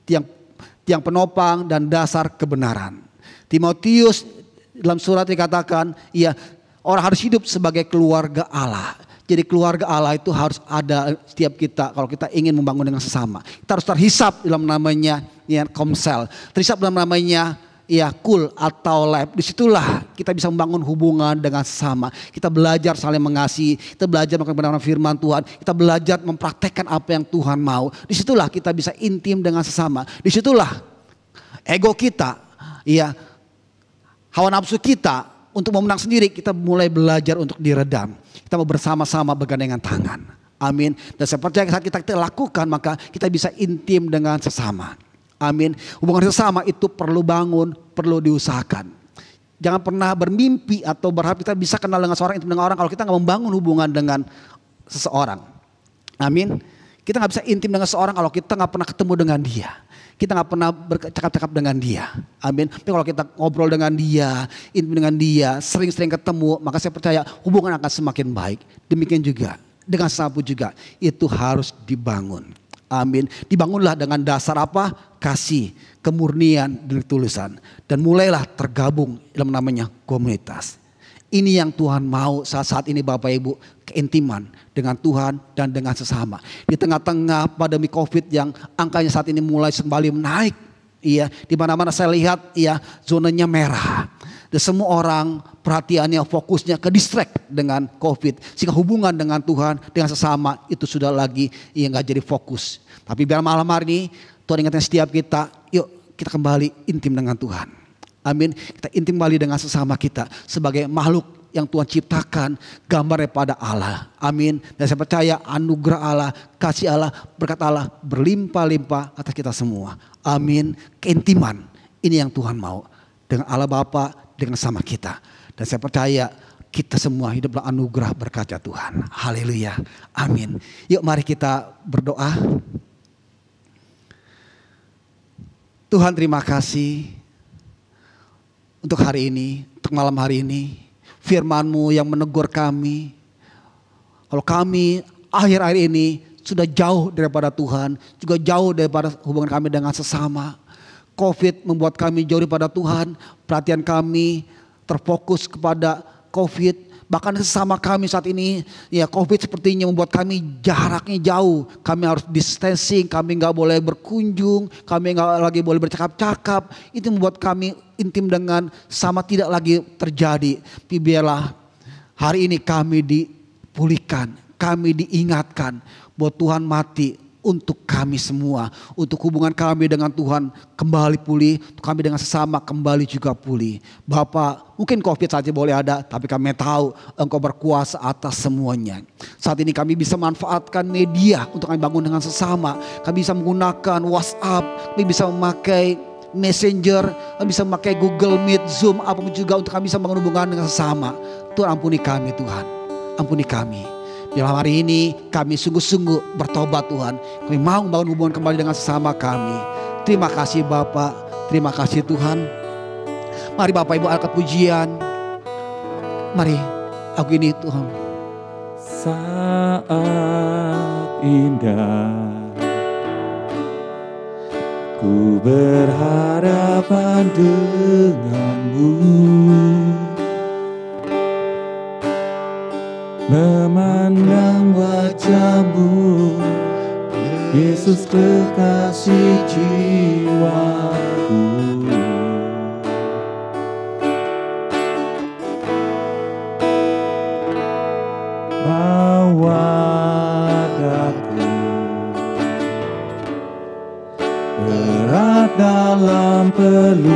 tiang penopang dan dasar kebenaran. Timotius dalam surat dikatakan, ya orang harus hidup sebagai keluarga Allah. Jadi keluarga Allah itu harus ada setiap kita kalau kita ingin membangun dengan sesama. Kita harus terhisap dalam namanya ya, komsel, terhisap dalam namanya ya cool atau lab. Disitulah kita bisa membangun hubungan dengan sesama. Kita belajar saling mengasihi, kita belajar melakukan kebenaran firman Tuhan, kita belajar mempraktekkan apa yang Tuhan mau. Disitulah kita bisa intim dengan sesama. Disitulah ego kita, ya hawa nafsu kita untuk memenang sendiri, kita mulai belajar untuk diredam. Kita mau bersama-sama bergandengan tangan. Amin. Dan saya percaya saat kita lakukan, maka kita bisa intim dengan sesama. Amin. Hubungan sesama itu perlu bangun, perlu diusahakan. Jangan pernah bermimpi atau berharap kita bisa kenal dengan seorang, intim dengan orang kalau kita nggak membangun hubungan dengan seseorang. Amin. Kita nggak bisa intim dengan seseorang kalau kita nggak pernah ketemu dengan dia. Kita nggak pernah bercakap-cakap dengan dia. Amin. Tapi kalau kita ngobrol dengan dia, intim dengan dia, sering-sering ketemu, maka saya percaya hubungan akan semakin baik. Demikian juga dengan sesama juga itu harus dibangun. Amin. Dibangunlah dengan dasar apa? Kasih, kemurnian, dan ketulusan. Dan mulailah tergabung dalam namanya komunitas. Ini yang Tuhan mau saat ini Bapak Ibu, keintiman dengan Tuhan dan dengan sesama. Di tengah-tengah pandemi Covid yang angkanya saat ini mulai kembali menaik, iya, di mana-mana saya lihat, iya, zonanya merah. Dan semua orang perhatiannya, fokusnya ke distract dengan Covid, sehingga hubungan dengan Tuhan, dengan sesama itu sudah lagi ya nggak jadi fokus. Tapi biar malam hari ini Tuhan ingatkan setiap kita, yuk kita kembali intim dengan Tuhan. Amin. Kita intim kembali dengan sesama kita sebagai makhluk yang Tuhan ciptakan, gambar daripada Allah. Amin. Dan saya percaya anugerah Allah, kasih Allah, berkat Allah berlimpah-limpah atas kita semua. Amin. Keintiman ini yang Tuhan mau dengan Allah Bapa, dengan sama kita. Dan saya percaya kita semua hiduplah anugerah berkat Tuhan. Haleluya. Amin. Yuk mari kita berdoa. Tuhan terima kasih untuk hari ini, untuk malam hari ini, firman-Mu yang menegur kami. Kalau kami akhir-akhir ini sudah jauh daripada Tuhan, juga jauh daripada hubungan kami dengan sesama. Covid membuat kami jauh daripada Tuhan, perhatian kami terfokus kepada Covid. Bahkan sesama kami saat ini, ya Covid sepertinya membuat kami jaraknya jauh. Kami harus distancing, kami gak boleh berkunjung, kami gak lagi boleh bercakap-cakap. Itu membuat kami intim dengan sama tidak lagi terjadi. Biarlah hari ini kami dipulihkan, kami diingatkan bahwa Tuhan mati untuk kami semua, untuk hubungan kami dengan Tuhan kembali pulih, untuk kami dengan sesama kembali juga pulih. Bapa, mungkin COVID saja boleh ada, tapi kami tahu Engkau berkuasa atas semuanya. Saat ini kami bisa manfaatkan media untuk kami bangun dengan sesama. Kami bisa menggunakan WhatsApp, kami bisa memakai Messenger, kami bisa memakai Google Meet, Zoom, apapun juga untuk kami bisa bangun hubungan dengan sesama. Tuhan ampuni kami Tuhan, ampuni kami. Dalam hari ini kami sungguh-sungguh bertobat Tuhan. Kami mau membangun hubungan kembali dengan sesama kami. Terima kasih Bapak, terima kasih Tuhan. Mari Bapak Ibu angkat pujian. Mari aku ini Tuhan. Saat indah ku berhadapan denganmu, memandang wajahmu, Yesus kekasih jiwaku. Bawa daku erat dalam pelukanmu,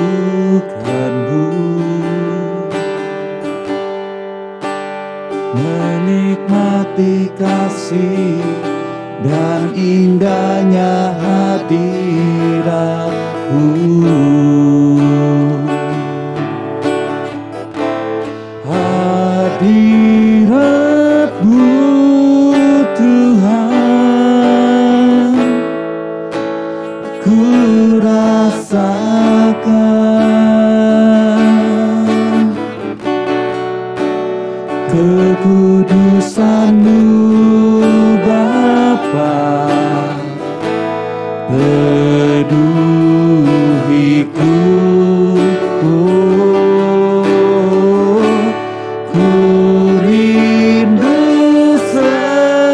menikmati kasih dan indahnya hadirat-Mu. Hadirat-Mu Tuhan, ku rasakan kekudusan-Mu Bapa, peduhiku, ku rindu selalu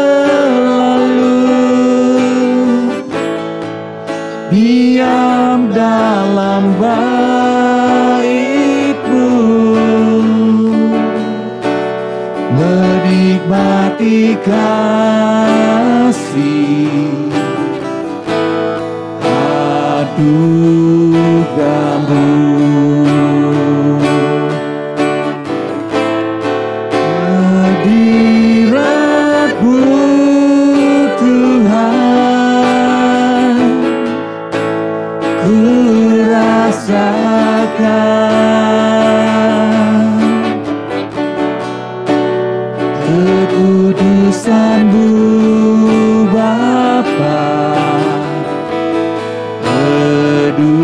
diam dalam bait-Mu, menikmati kasih anugerah-Mu. Hadirat-Mu Tuhan, ku rasakan kekudusan-Mu Bapa, peduhiku,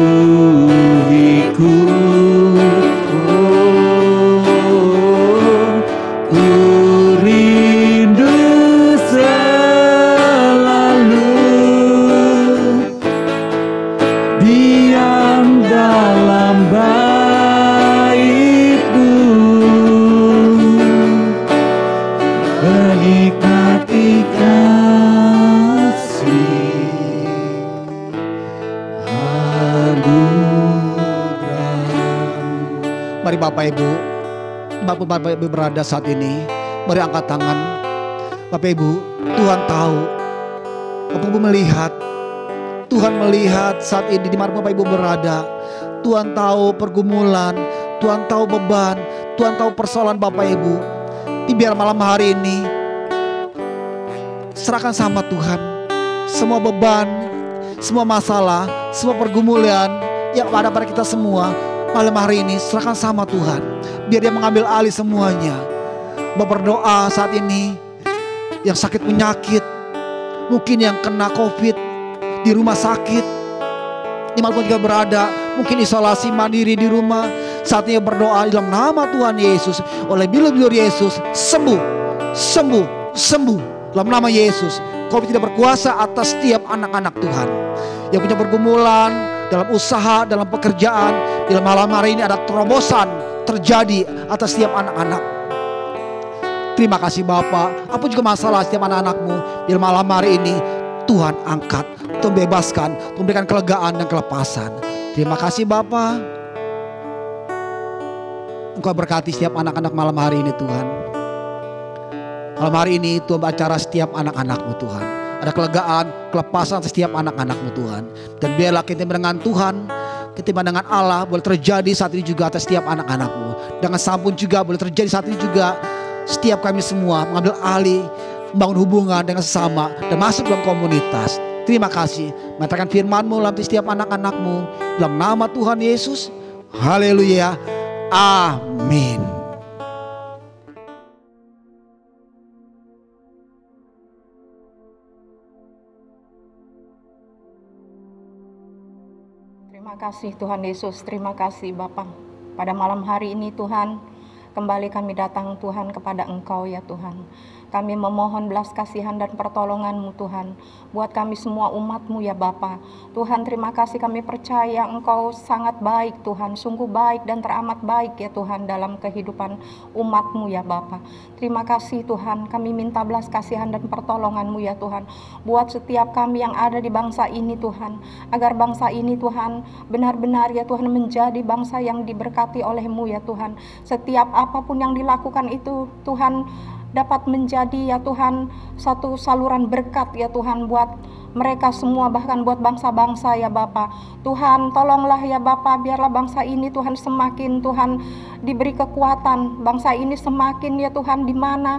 ku rindu selalu diam dalam bait-Mu, menikmati kasih anugerah-Mu. Mari Bapak Ibu, Bapak Ibu berada saat ini, mari angkat tangan. Bapak Ibu, Tuhan tahu, Bapak Ibu melihat, Tuhan melihat saat ini di mana Bapak Ibu berada. Tuhan tahu pergumulan, Tuhan tahu beban, Tuhan tahu persoalan Bapak Ibu. Biar malam hari ini serahkan sama Tuhan semua beban, semua masalah, semua pergumulan yang ada pada kita semua. Malam hari ini serahkan sama Tuhan, biar Dia mengambil alih semuanya. Bapak berdoa saat ini yang sakit penyakit, mungkin yang kena COVID di rumah sakit, dimanapun juga berada, mungkin isolasi mandiri di rumah. Saatnya berdoa dalam nama Tuhan Yesus, oleh bilur-bilur Yesus, sembuh, sembuh, sembuh. Dalam nama Yesus, COVID tidak berkuasa atas setiap anak-anak Tuhan yang punya pergumulan dalam usaha, dalam pekerjaan. Dalam malam hari ini ada terobosan terjadi atas setiap anak-anak. Terima kasih Bapak. Apa juga masalah setiap anak-anak-Mu, di malam hari ini Tuhan angkat, Tuhan bebaskan, Tuhan berikan kelegaan dan kelepasan. Terima kasih Bapak. Engkau berkati setiap anak-anak malam hari ini Tuhan. Malam hari ini Tuhan berbicara setiap anak-anak-Mu Tuhan. Ada kelegaan, kelepasan setiap anak-anak-Mu Tuhan. Dan biarlah ketimbangan dengan Tuhan, ketimbangan dengan Allah boleh terjadi saat ini juga atas setiap anak-anak-Mu. Dengan sampun juga boleh terjadi saat ini juga. Setiap kami semua mengambil alih, membangun hubungan dengan sesama dan masuk dalam komunitas. Terima kasih. Mengatakan firman-Mu dalam setiap anak-anak-Mu. Dalam nama Tuhan Yesus. Haleluya. Amin. Terima kasih Tuhan Yesus, terima kasih Bapa. Pada malam hari ini Tuhan, kembali kami datang Tuhan kepada Engkau ya Tuhan. Kami memohon belas kasihan dan pertolongan-Mu Tuhan, buat kami semua umat-Mu ya Bapa. Tuhan terima kasih, kami percaya Engkau sangat baik Tuhan, sungguh baik dan teramat baik ya Tuhan dalam kehidupan umat-Mu ya Bapa. Terima kasih Tuhan, kami minta belas kasihan dan pertolongan-Mu ya Tuhan, buat setiap kami yang ada di bangsa ini Tuhan, agar bangsa ini Tuhan benar-benar ya Tuhan menjadi bangsa yang diberkati oleh-Mu ya Tuhan. Setiap apapun yang dilakukan itu Tuhan dapat menjadi ya Tuhan satu saluran berkat ya Tuhan buat mereka semua, bahkan buat bangsa-bangsa ya Bapa. Tuhan tolonglah ya Bapa, biarlah bangsa ini Tuhan semakin Tuhan diberi kekuatan, bangsa ini semakin ya Tuhan di mana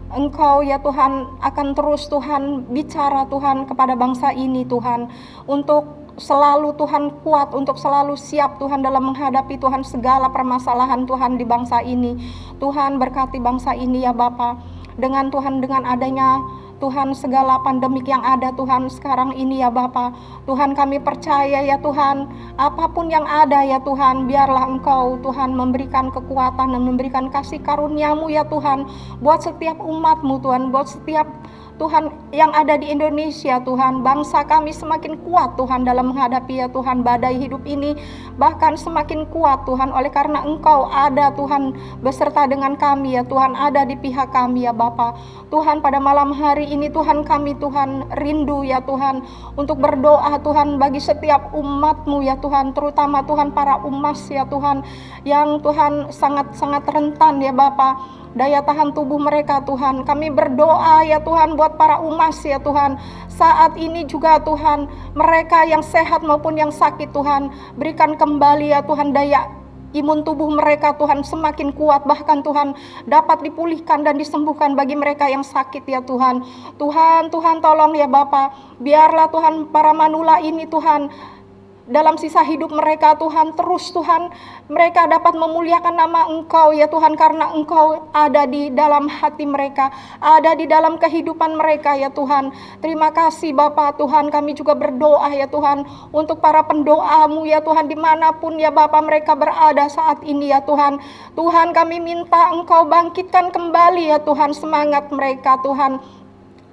Engkau ya Tuhan akan terus Tuhan bicara Tuhan kepada bangsa ini Tuhan, untuk selalu Tuhan kuat, untuk selalu siap Tuhan dalam menghadapi Tuhan segala permasalahan Tuhan di bangsa ini. Tuhan berkati bangsa ini ya Bapa, dengan Tuhan, dengan adanya Tuhan segala pandemik yang ada Tuhan sekarang ini ya Bapa. Tuhan kami percaya ya Tuhan, apapun yang ada ya Tuhan, biarlah Engkau Tuhan memberikan kekuatan dan memberikan kasih karunia-Mu ya Tuhan, buat setiap umat-Mu Tuhan, buat setiap Tuhan yang ada di Indonesia Tuhan. Bangsa kami semakin kuat Tuhan dalam menghadapi ya Tuhan badai hidup ini, bahkan semakin kuat Tuhan oleh karena Engkau ada Tuhan beserta dengan kami ya Tuhan, ada di pihak kami ya Bapa. Tuhan pada malam hari ini Tuhan kami Tuhan rindu ya Tuhan untuk berdoa Tuhan bagi setiap umat-Mu ya Tuhan, terutama Tuhan para umas ya Tuhan yang Tuhan sangat-sangat rentan ya Bapa daya tahan tubuh mereka Tuhan. Kami berdoa ya Tuhan buat para umas ya Tuhan, saat ini juga Tuhan, mereka yang sehat maupun yang sakit Tuhan, berikan kembali ya Tuhan daya imun tubuh mereka Tuhan semakin kuat, bahkan Tuhan dapat dipulihkan dan disembuhkan bagi mereka yang sakit ya Tuhan. Tuhan tolong ya Bapa, biarlah Tuhan para manula ini Tuhan dalam sisa hidup mereka Tuhan, terus Tuhan mereka dapat memuliakan nama Engkau ya Tuhan, karena Engkau ada di dalam hati mereka, ada di dalam kehidupan mereka ya Tuhan. Terima kasih Bapa. Tuhan kami juga berdoa ya Tuhan untuk para pendoa-Mu ya Tuhan, dimanapun ya Bapa mereka berada saat ini ya Tuhan. Tuhan kami minta Engkau bangkitkan kembali ya Tuhan semangat mereka Tuhan.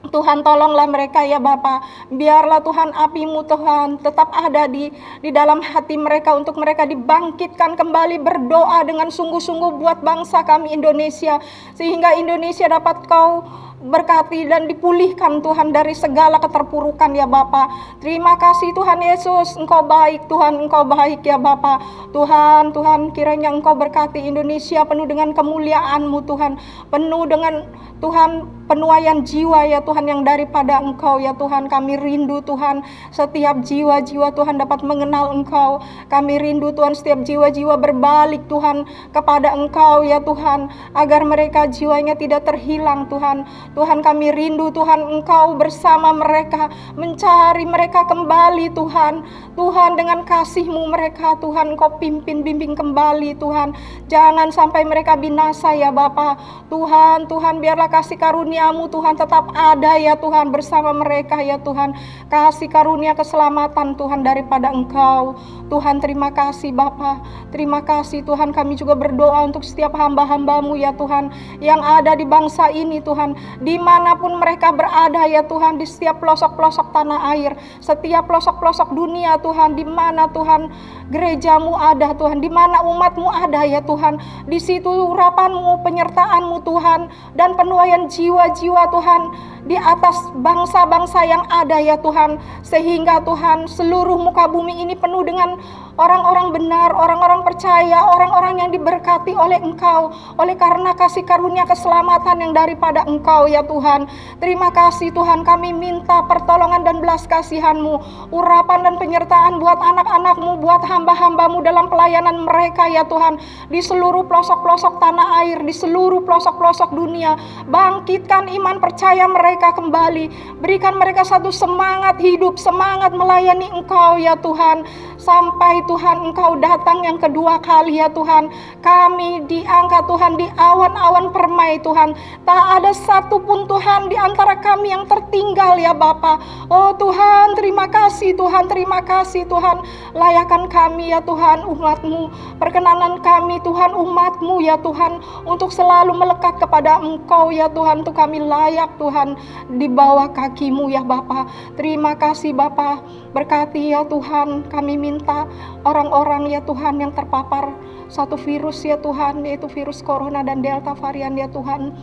Tuhan tolonglah mereka ya Bapa, biarlah Tuhan api-Mu Tuhan tetap ada di dalam hati mereka, untuk mereka dibangkitkan kembali berdoa dengan sungguh-sungguh buat bangsa kami Indonesia, sehingga Indonesia dapat Kau berkati dan dipulihkan Tuhan dari segala keterpurukan ya Bapa. Terima kasih Tuhan Yesus, Engkau baik Tuhan, Engkau baik ya Bapa. Tuhan kiranya Engkau berkati Indonesia penuh dengan kemuliaan-Mu Tuhan, penuh dengan Tuhan penuaian jiwa ya Tuhan yang daripada Engkau ya Tuhan. Kami rindu Tuhan setiap jiwa-jiwa Tuhan dapat mengenal Engkau. Kami rindu Tuhan setiap jiwa-jiwa berbalik Tuhan kepada Engkau ya Tuhan, agar mereka jiwanya tidak terhilang Tuhan. Tuhan kami rindu Tuhan Engkau bersama mereka, mencari mereka kembali Tuhan. Tuhan dengan kasih-Mu mereka Tuhan Engkau pimpin bimbing kembali Tuhan. Jangan sampai mereka binasa ya Bapa. Tuhan biarlah kasih karunia-Mu Tuhan tetap ada ya Tuhan bersama mereka ya Tuhan. Kasih karunia keselamatan Tuhan daripada Engkau. Tuhan terima kasih Bapa. Terima kasih Tuhan, kami juga berdoa untuk setiap hamba-hamba-Mu ya Tuhan yang ada di bangsa ini Tuhan, dimanapun mereka berada ya Tuhan, di setiap pelosok-pelosok tanah air, setiap pelosok-pelosok dunia Tuhan, di mana Tuhan gereja-Mu ada Tuhan, di mana umat-Mu ada ya Tuhan, di situ urapan-Mu, penyertaan-Mu Tuhan, dan penuaian jiwa-jiwa Tuhan di atas bangsa-bangsa yang ada ya Tuhan, sehingga Tuhan seluruh muka bumi ini penuh dengan orang-orang benar, orang-orang percaya, orang-orang yang diberkati oleh Engkau, oleh karena kasih karunia keselamatan yang daripada Engkau ya Tuhan. Terima kasih Tuhan, kami minta pertolongan dan belas kasihan-Mu, urapan dan penyertaan buat anak-anak-Mu, buat hamba-hamba-Mu dalam pelayanan mereka ya Tuhan, di seluruh pelosok-pelosok tanah air, di seluruh pelosok-pelosok dunia. Bangkitkan iman percaya mereka kembali, berikan mereka satu semangat hidup, semangat melayani Engkau ya Tuhan, sampai Tuhan Engkau datang yang kedua kali ya Tuhan. Kami diangkat Tuhan di awan-awan permai Tuhan, tak ada satupun Tuhan di antara kami yang tertinggal ya Bapa. Oh Tuhan, terima kasih Tuhan, terima kasih Tuhan. Layakan kami ya Tuhan, umat-Mu, perkenanan kami Tuhan, umat-Mu ya Tuhan, untuk selalu melekat kepada Engkau ya Tuhan, untuk kami layak Tuhan di bawah kaki-Mu ya Bapa. Terima kasih Bapa, berkati ya Tuhan, kami minta orang-orang ya Tuhan yang terpapar satu virus ya Tuhan, yaitu virus corona dan delta varian ya Tuhan.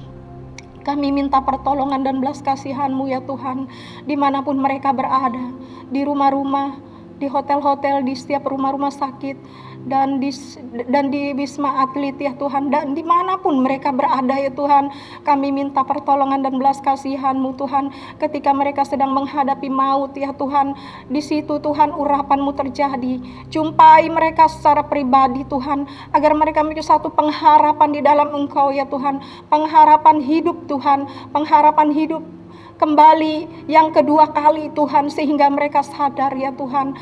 Kami minta pertolongan dan belas kasihan-Mu ya Tuhan, dimanapun mereka berada, di rumah-rumah, di hotel-hotel, di setiap rumah-rumah sakit, dan di Wisma Atlet ya Tuhan, dan dimanapun mereka berada ya Tuhan. Kami minta pertolongan dan belas kasihan-Mu Tuhan, ketika mereka sedang menghadapi maut ya Tuhan. Di situ Tuhan urapan-Mu terjadi, jumpai mereka secara pribadi Tuhan, agar mereka memiliki satu pengharapan di dalam Engkau ya Tuhan, pengharapan hidup Tuhan, pengharapan hidup kembali yang kedua kali Tuhan, sehingga mereka sadar ya Tuhan,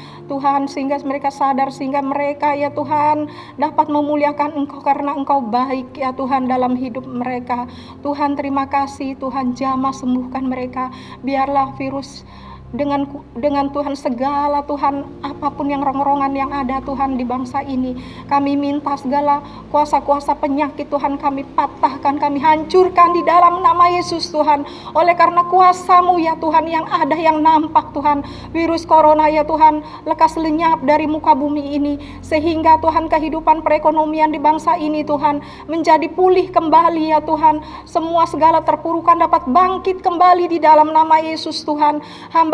sehingga mereka sadar, sehingga mereka ya Tuhan dapat memuliakan Engkau, karena Engkau baik ya Tuhan dalam hidup mereka. Tuhan terima kasih Tuhan, jamah sembuhkan mereka, biarlah virus dengan Tuhan segala Tuhan, apapun yang rongrongan yang ada Tuhan di bangsa ini, kami minta segala kuasa-kuasa penyakit Tuhan kami patahkan, kami hancurkan di dalam nama Yesus Tuhan. Oleh karena kuasa-Mu ya Tuhan yang ada, yang nampak Tuhan, virus corona ya Tuhan lekas lenyap dari muka bumi ini, sehingga Tuhan kehidupan perekonomian di bangsa ini Tuhan menjadi pulih kembali ya Tuhan. Semua segala terpurukan dapat bangkit kembali di dalam nama Yesus Tuhan.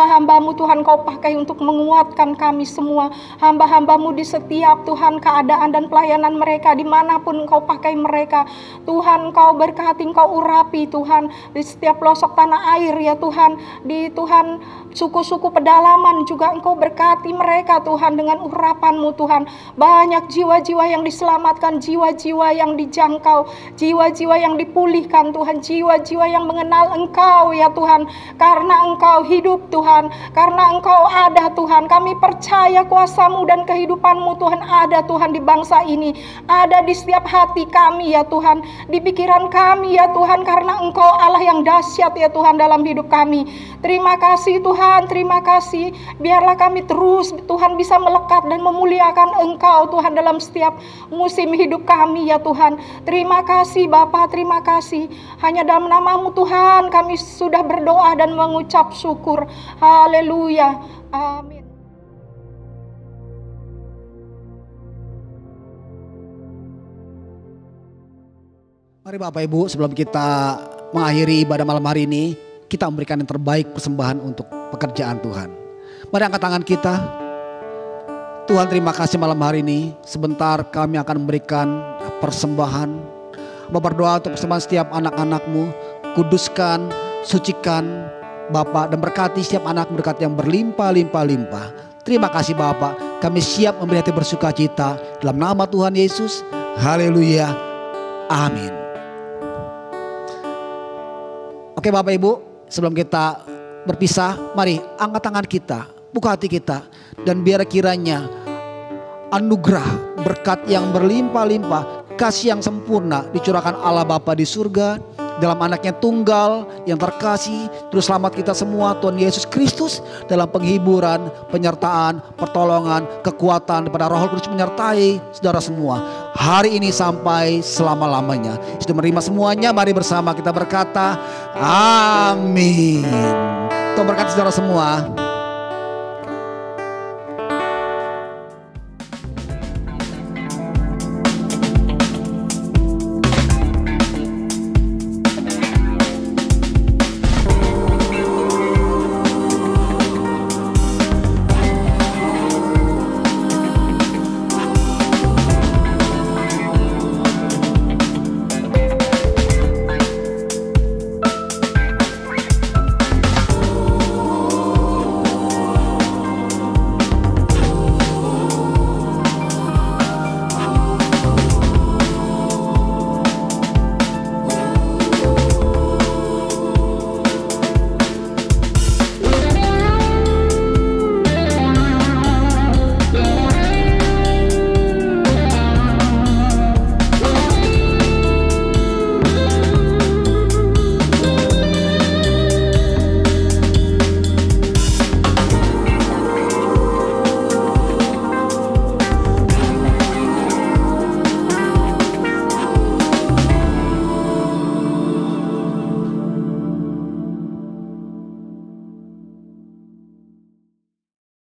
Hamba-Hamba-Mu Tuhan Kau pakai untuk menguatkan kami semua, hamba-Hamba-Mu di setiap Tuhan keadaan dan pelayanan mereka, dimanapun Kau pakai mereka Tuhan. Kau berkati, Kau urapi Tuhan, di setiap pelosok tanah air ya Tuhan, di Tuhan suku-suku pedalaman juga Engkau berkati mereka Tuhan dengan urapan-Mu Tuhan. Banyak jiwa-jiwa yang diselamatkan, jiwa-jiwa yang dijangkau, jiwa-jiwa yang dipulihkan Tuhan, jiwa-jiwa yang mengenal Engkau ya Tuhan, karena Engkau hidup Tuhan, karena Engkau ada Tuhan. Kami percaya kuasa-Mu dan kehidupan-Mu Tuhan ada Tuhan di bangsa ini, ada di setiap hati kami ya Tuhan, di pikiran kami ya Tuhan, karena Engkau Allah yang dahsyat ya Tuhan dalam hidup kami. Terima kasih Tuhan, terima kasih. Biarlah kami terus Tuhan bisa melekat dan memuliakan Engkau Tuhan dalam setiap musim hidup kami ya Tuhan. Terima kasih Bapa, terima kasih. Hanya dalam nama-Mu Tuhan kami sudah berdoa dan mengucap syukur. Haleluya, amin. Mari Bapak Ibu, sebelum kita mengakhiri ibadah malam hari ini, kita memberikan yang terbaik persembahan untuk pekerjaan Tuhan. Mari angkat tangan kita. Tuhan terima kasih malam hari ini. Sebentar kami akan memberikan persembahan. Bapak berdoa untuk persembahan setiap anak-anak-Mu. Kuduskan, sucikan Bapak, dan berkati setiap anak berkat yang berlimpah-limpah-limpah. Terima kasih Bapak. Kami siap memberi hati bersuka cita dalam nama Tuhan Yesus. Haleluya. Amin. Oke Bapak Ibu, sebelum kita berpisah, mari angkat tangan kita, buka hati kita, dan biar kiranya anugerah berkat yang berlimpah-limpah, kasih yang sempurna dicurahkan Allah Bapa di surga dalam anaknya tunggal yang terkasih, terus selamat kita semua Tuhan Yesus Kristus, dalam penghiburan, penyertaan, pertolongan, kekuatan daripada Roh Kudus menyertai saudara semua hari ini sampai selama-lamanya. Sudah menerima semuanya, mari bersama kita berkata amin. Tuhan berkati saudara semua.